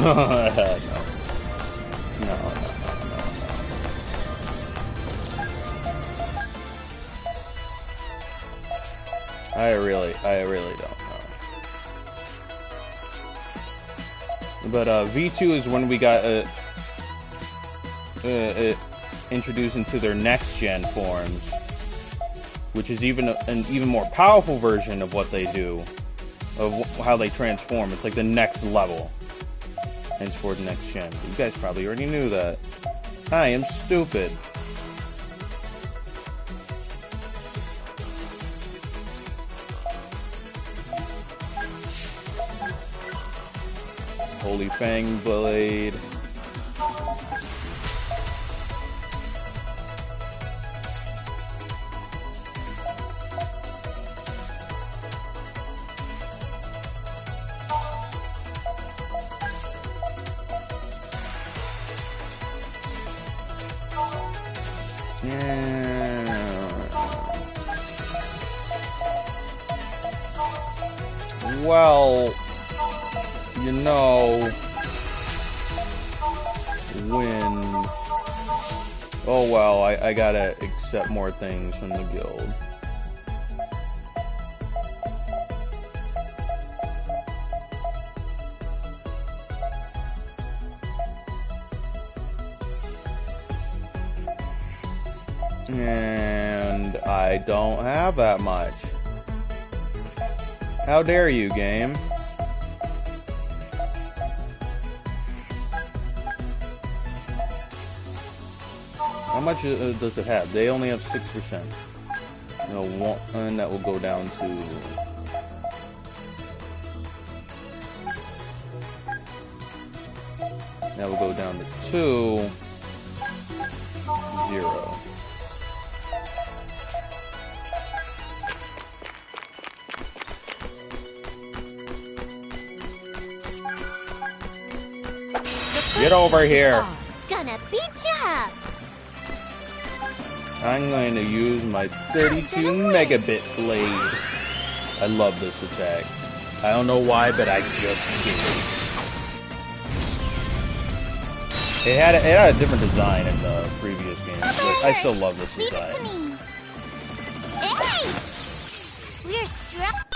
No. I really don't know. But V2 is when we got introduced into their next gen forms, which is even an even more powerful version of what they do, of how they transform. It's like the next level. Henceforth next gen. You guys probably already knew that. I am stupid. Holy Fang Blade. Well, you know, oh well, I gotta accept more things from the guild. And I don't have that much. How dare you, game? How much does it have? They only have 6%. No, one that will go down to... Now we'll go down to 2, 0. Get over here. Gonna beat you up. I'm going to use my 32 megabit blade. I love this attack. I don't know why, but I just do. It had a different design in the previous game, but I still love this Leave it to design. me. Hey! We're struck.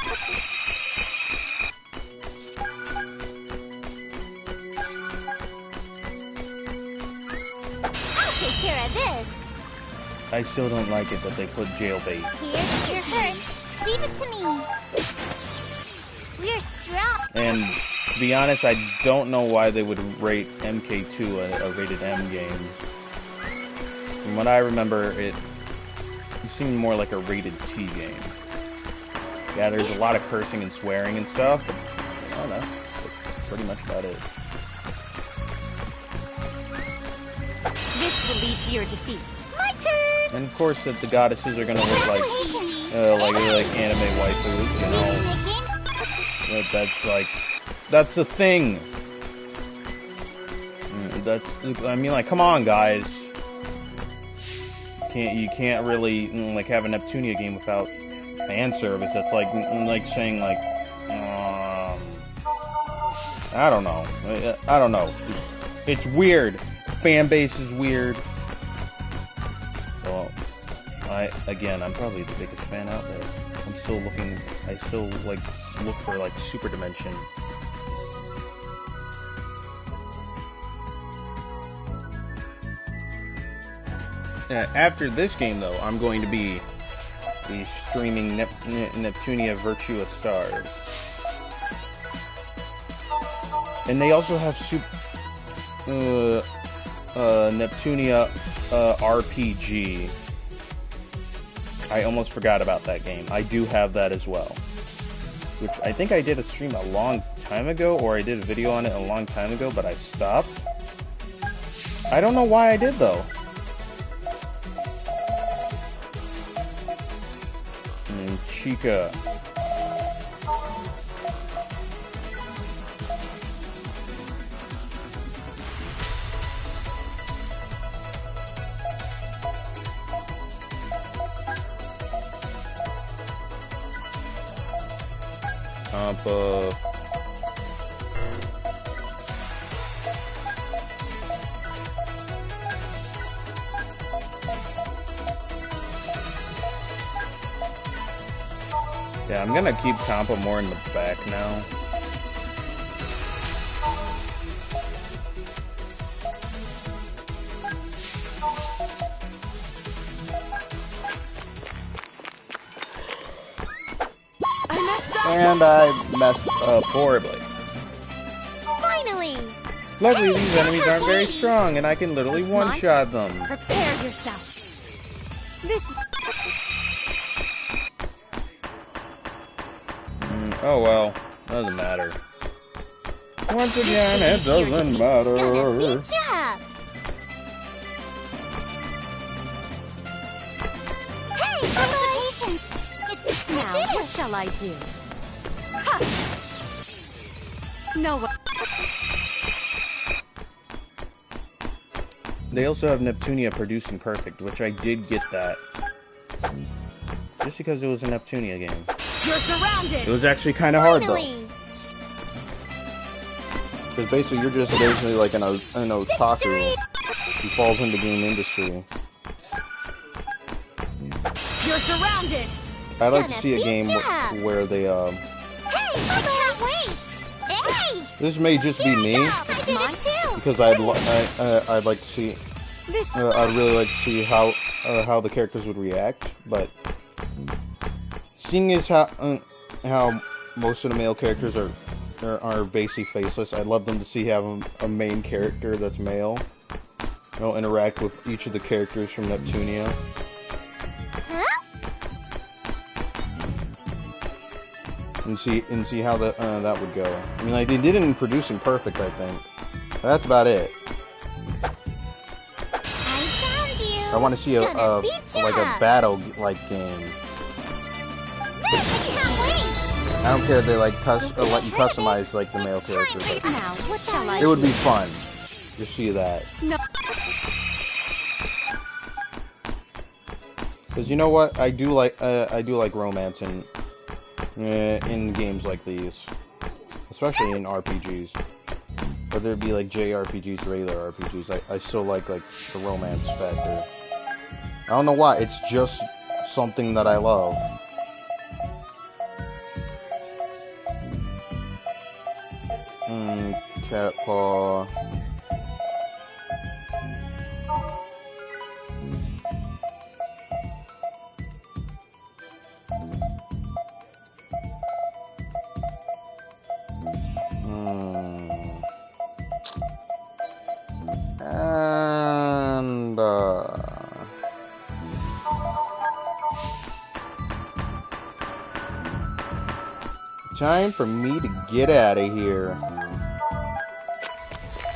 I'll take care of this. I still don't like it that they put jailbait. Here, you're hurt. Leave it to me. We're struck. And to be honest, I don't know why they would rate MK2 a rated M game. From what I remember, it seemed more like a rated T game. Yeah, there's a lot of cursing and swearing and stuff, but I don't know. That's pretty much about it. This will lead to your defeat. My turn. And of course, that the goddesses are gonna look like anime waifus, you know. That's the thing. I mean, like, come on, guys. You can't really like have a Neptunia game without fan service. That's like saying like, I don't know. I don't know. It's weird. Fan base is weird. Well, I'm probably the biggest fan out there. I'm still looking. I still like look for like Super Dimension. After this game, though, I'm going to be streaming Neptunia Virtua Stars, and they also have Neptunia RPG. I almost forgot about that game. I do have that as well, which I think I did a stream a long time ago, or I did a video on it a long time ago, but I stopped. I don't know why I did, though. Chica. Compa. Yeah, I'm gonna keep Compa more in the back now. And I messed up horribly. Finally! Luckily, these enemies aren't very strong, and I can literally one-shot them. Prepare yourself. This. Oh well, doesn't matter. Once again, it doesn't matter. Good job! Hey, congratulations! It's Now, what shall I do? Ha! No one. They also have Neptunia Producing Perfect, which I did get that. Just because it was a Neptunia game. You're surrounded. It was actually kind of hard, though. Finally! Because basically, you're just basically like an otaku who falls into the game industry. You're surrounded. I'd like to see a game where they, Hey, I can't wait! Hey! This may just be me, I did it too! because I'd like to see, This. I'd really like to see how the characters would react, but seeing as how most of the male characters are basically faceless, I'd love them to see have a main character that's male. Interact with each of the characters from Neptunia. Huh? and see how that would go. I mean, like they did it in Producing Perfect, I think. But that's about it. I found you. I want to see like a battle like game. I can't wait. I don't care if they like let you customize like the male characters. But Now, what shall I it would do? be fun. Just see that. No. Because you know what, I do like romance in games like these, especially in RPGs. Whether it be like JRPGs or regular RPGs, I still like the romance factor. I don't know why, it's just something that I love. Cat paw. And time for me to get out of here.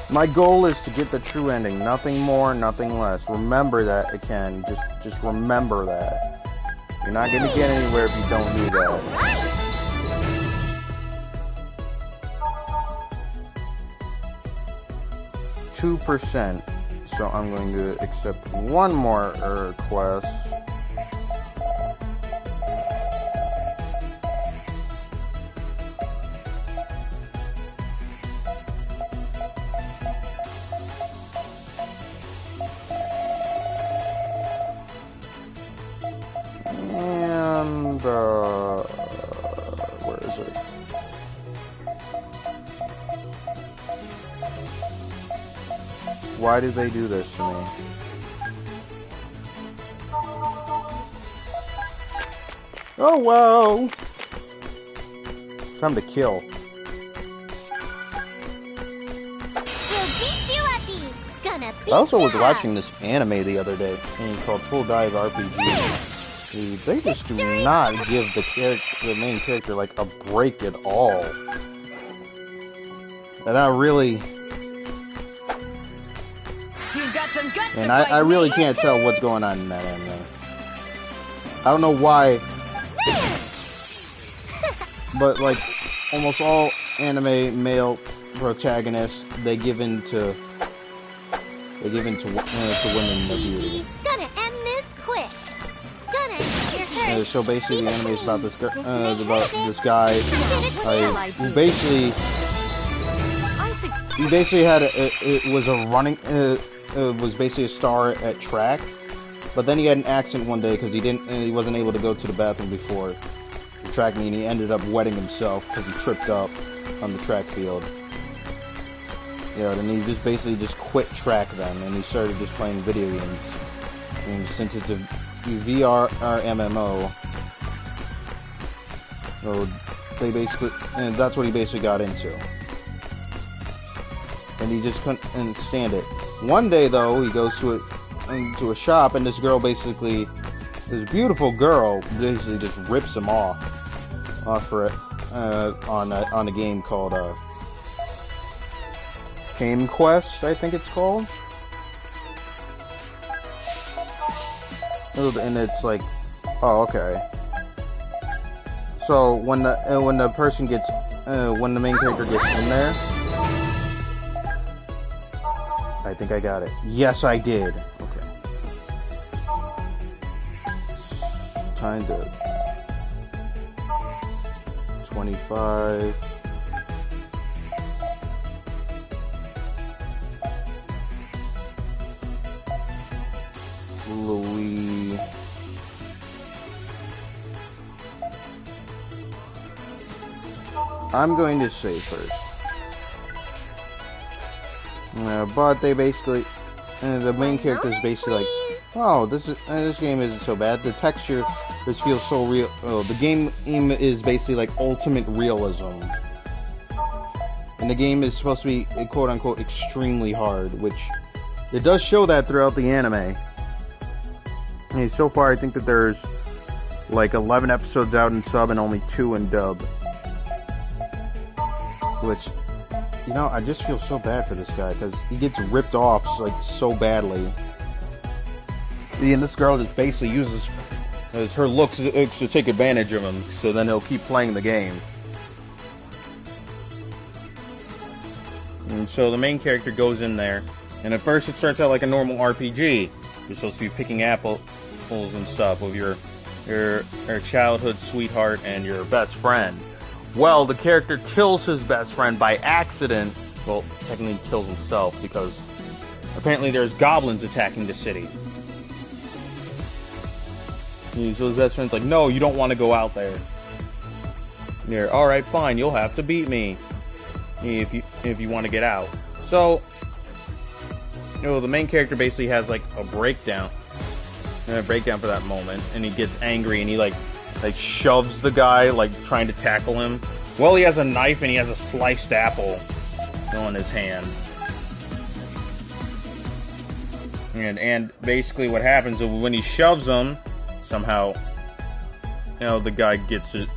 My goal is to get the true ending, nothing more, nothing less. Remember that, again, just remember that. You're not gonna get anywhere if you don't do that. 2%, so I'm going to accept one more request. And where is it? Why do they do this to me? Oh, whoa! Time to kill. We'll beat you up, you. Gonna beat I also was you watching this anime the other day, called Full Dive RPG. Dude, they just do not give the main character like a break at all. And I really... And I really can't tell what's going on in that anime. I don't know why, but like almost all anime male protagonists, they give in to women in the beauty. Gonna end this quick. Gonna end your hurt. So basically, the anime is about this guy who basically had it was a running. Was basically a star at track, but then he had an accident one day because he wasn't able to go to the bathroom before the track meet, and he ended up wetting himself because he tripped up on the track field. Yeah, and he just basically quit track then, and he started just playing video games. And since it's a VR or MMO, so and that's what he basically got into. And he just couldn't stand it. One day, though, he goes into a shop, and this beautiful girl, basically just rips him off for it on a game called Game Quest, I think it's called. And it's like, oh, okay. So when the person gets when the main character gets in there. I think I got it. Yes, I did. Okay. Time to 25. Louis. I'm going to say first. But they basically, the main character is basically like, oh, this game isn't so bad. The texture just feels so real. Oh, the game is basically like ultimate realism, and the game is supposed to be quote unquote extremely hard, which it does show that throughout the anime. I mean, so far I think that there's like 11 episodes out in sub and only 2 in dub. Which, you know, I just feel so bad for this guy because he gets ripped off like so badly. And this girl just basically uses her looks to take advantage of him, so then he'll keep playing the game. And so the main character goes in there, and at first it starts out like a normal RPG. You're supposed to be picking apples and stuff with your childhood sweetheart and your best friend. Well, the character kills his best friend by accident. Well, technically kills himself because apparently there's goblins attacking the city. And so his best friend's like, no, you don't want to go out there. You're, alright, fine, you'll have to beat me if you want to get out. So, you know, the main character basically has like a breakdown for that moment, and he gets angry and he like shoves the guy, like trying to tackle him. Well, he has a knife and he has a sliced apple in his hand. And basically what happens is when he shoves him, somehow, you know, the guy gets it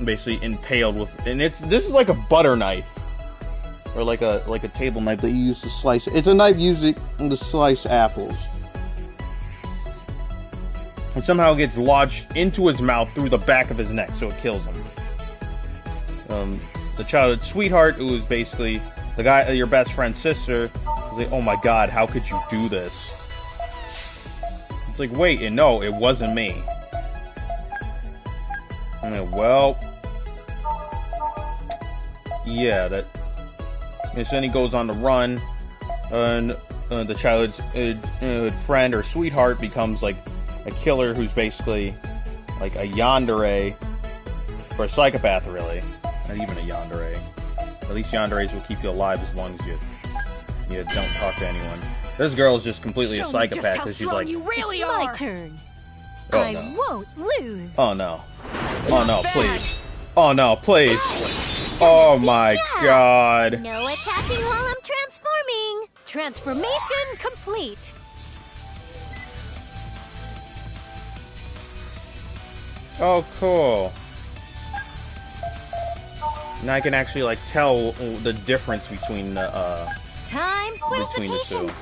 basically impaled with, and this is like a butter knife. Or like a table knife that you use to slice. It's a knife used to slice apples. And somehow it gets lodged into his mouth through the back of his neck, so it kills him. The childhood sweetheart, who is basically the guy, your best friend's sister, is like, oh my god, how could you do this? It's like, wait, and no, it wasn't me. And then, well, yeah, that. And so then he goes on to run, and the childhood's friend or sweetheart becomes like a killer who's basically like a yandere, or a psychopath, really. Not even a yandere. At least yanderes will keep you alive as long as you don't talk to anyone. This girl is just completely a psychopath because she's like, you really are. My turn. Oh, I no. won't lose. Oh no. Oh no, please. Oh no, please. Oh my god. No attacking while I'm transforming. Transformation complete. Oh, cool. Now I can actually like tell the difference between Time. Where's the between the two. patient?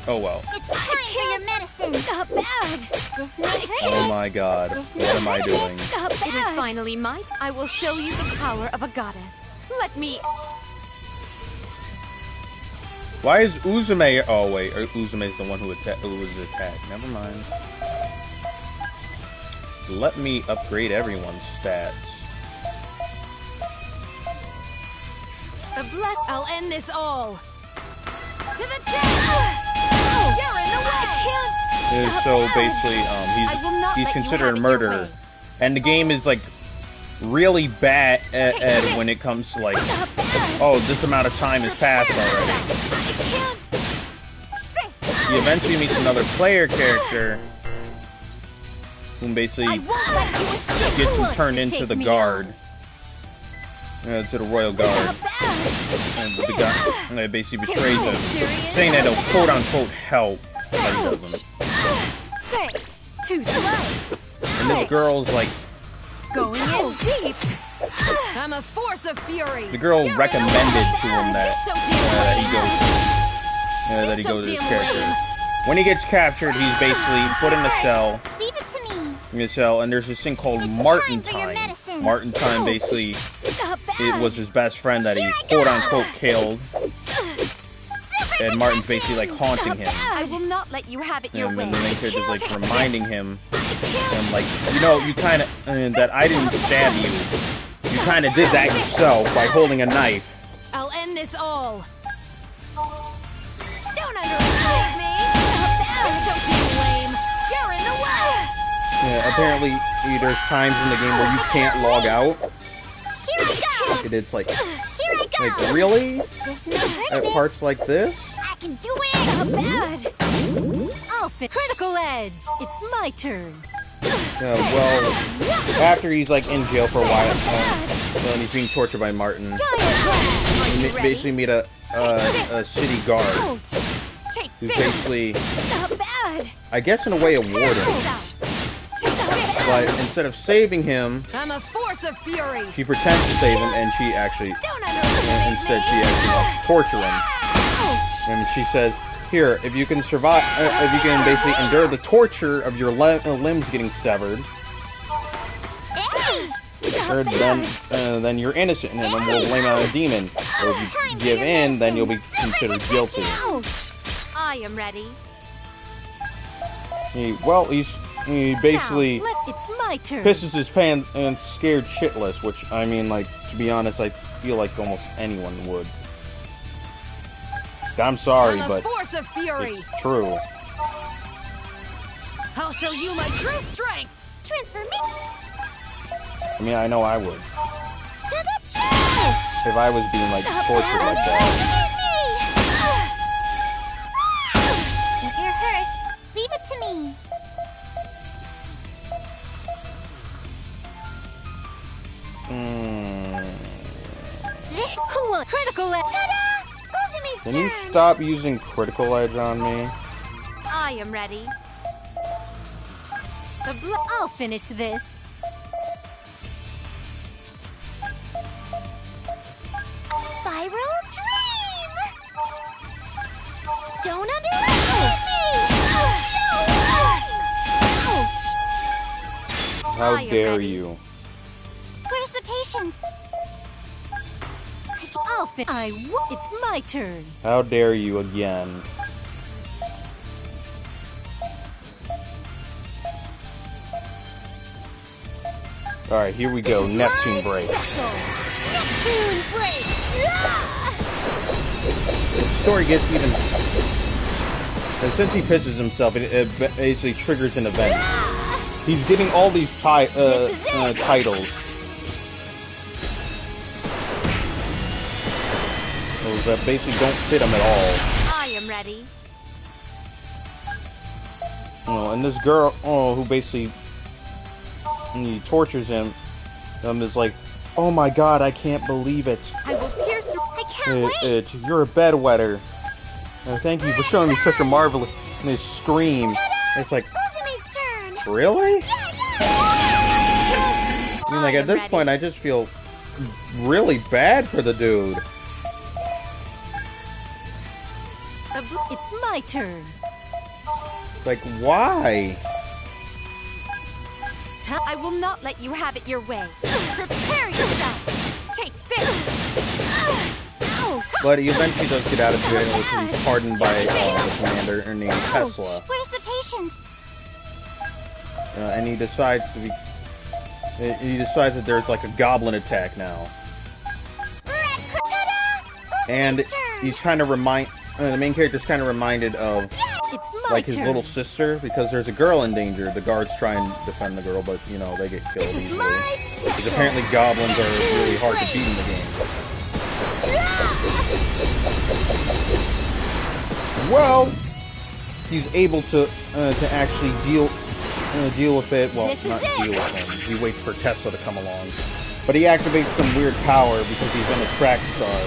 Oh well. It's time for your medicine. Not bad. This may hurt. Oh my god. What am I doing? Not bad. It is finally might. I will show you the power of a goddess. Let me. Why is Uzume? Oh wait, Uzume is the one who was attacked. Never mind. Let me upgrade everyone's stats. The bless. I'll end this all. To the chest. You're in the way. I can't. So basically, he's considered a murderer, and the game is like really bad at when it comes to like, oh, this amount of time has passed already. He eventually meets another player character, whom basically gets him turned into the guard, to the royal guard, and the guy basically betrays him, saying that he'll quote unquote help, but he doesn't. Too slow. And this girl's like, Going in deep. I'm a force of fury. the girl recommended to him that he goes to his character. When he gets captured, he's basically put in a cell. Leave it to me. In a cell, and there's this thing called It's Martin time for your Time. medicine. Martin Time basically, Not bad. it was his best friend that he Here I quote go. unquote killed, Super and Martin's basically like protection. haunting him. I will not let you have it your And way. then the main character's like reminding him, and like, you know, you kind of, that I didn't stab you. You kind of did that yourself by holding a knife. I'll end this all. Don't underestimate me. You're so damn lame. You're in the way. Yeah, apparently there's times in the game where you can't log out. Here I go. It's like, Here I go. like really? This may hurt a At bit. parts like this? I can do Not it. bad. I'll fit. Critical edge. It's my turn. Well, after he's like in jail for a while, and he's being tortured by Martin, Are you basically ready? meet a city guard Ouch. Take who's this. basically, Not bad. I guess in a way, a warden. Take this. But instead of saving him, I'm a force of fury. she pretends to save him, and she actually, Don't underestimate instead, me. she actually wants to torture him. Ouch. And she says, "Here, if you can survive, if you can basically endure the torture of your limbs getting severed, then you're innocent, and then we'll blame it on a demon. Or if you give in, then you'll be considered guilty." Ouch. I am ready. He basically It's my turn. pisses his pants and scared shitless, which, I mean, like, to be honest, I feel like almost anyone would. I'm sorry, I'm a but force of fury. it's true. I'll show you my true strength. Transformation I mean, I know I would. to the chest! If I was being, like, tortured like that. If you're hurt, leave it to me. This Critical edge. Ta-da! Uzumi's Can you turn! stop using critical edge on me? I am ready. I'll finish this. Spiral Dream! Don't underestimate me! So How I am dare ready. you? where's the patient? It's my turn. How dare you again? Alright, here we go. Neptune break. Neptune break! The story gets even... And since he pisses himself, it basically triggers an event. He's getting all these titles. Those that basically don't fit him at all. I am ready. And this girl, who basically he tortures him, is like, "Oh my God, I can't believe it! I will pierce through. I can't wait! You're a bedwetter. Thank you for showing me such a marvelous." And they scream. It's like, Uzumi's turn! really? Yeah! I mean, like, at this point, I just feel really bad for the dude. It's my turn. Like, why? I will not let you have it your way. Prepare yourself. Take this. But he eventually does get out of jail, which he's pardoned by the commander named Tesla. Where's the patient? And he decides to be... He decides that there's like a goblin attack now. And he's kind of the main character's kind of reminded of It's my like his turn. little sister, because there's a girl in danger. The guards try and defend the girl, but you know, they get killed easily. Because apparently goblins are really hard to beat in the game. Well, he's able to actually deal with it. Well, not deal with him. He waits for Tesla to come along, but he activates some weird power because he's in a track star,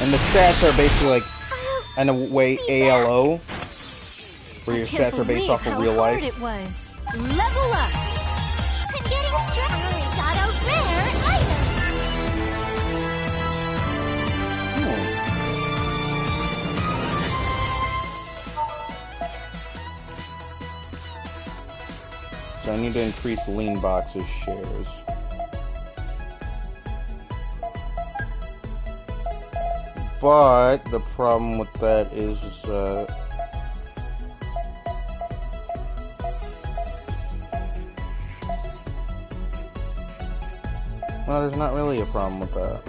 and the stats are basically like, in a way, ALO, where your stats are based off of real life. It was. Level up. I'm getting strong. I got a rare item. So I need to increase Lean Box's shares. But the problem with that is, well, there's not really a problem with that.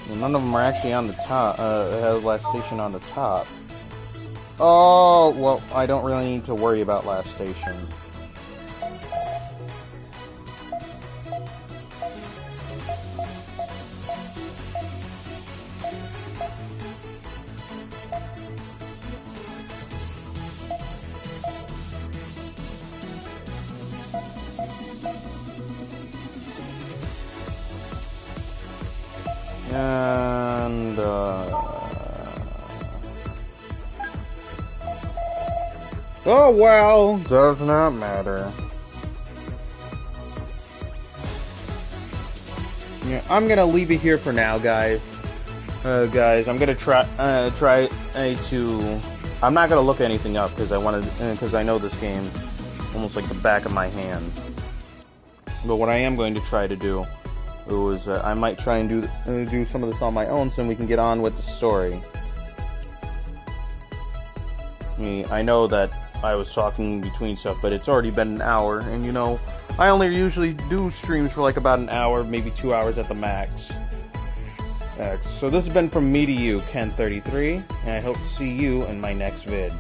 Well, none of them are actually on the top, have last station on the top. Oh, well, I don't really need to worry about last station. And oh well, does not matter. Yeah, I'm gonna leave it here for now, guys. I'm gonna try to. I'm not gonna look anything up because I know this game almost like the back of my hand. But what I am going to try to do is I might try and do some of this on my own so we can get on with the story. I know that I was talking between stuff, but it's already been an hour, and you know, I only usually do streams for like about an hour, maybe 2 hours at the max. So this has been from me to you, Ken33, and I hope to see you in my next vid.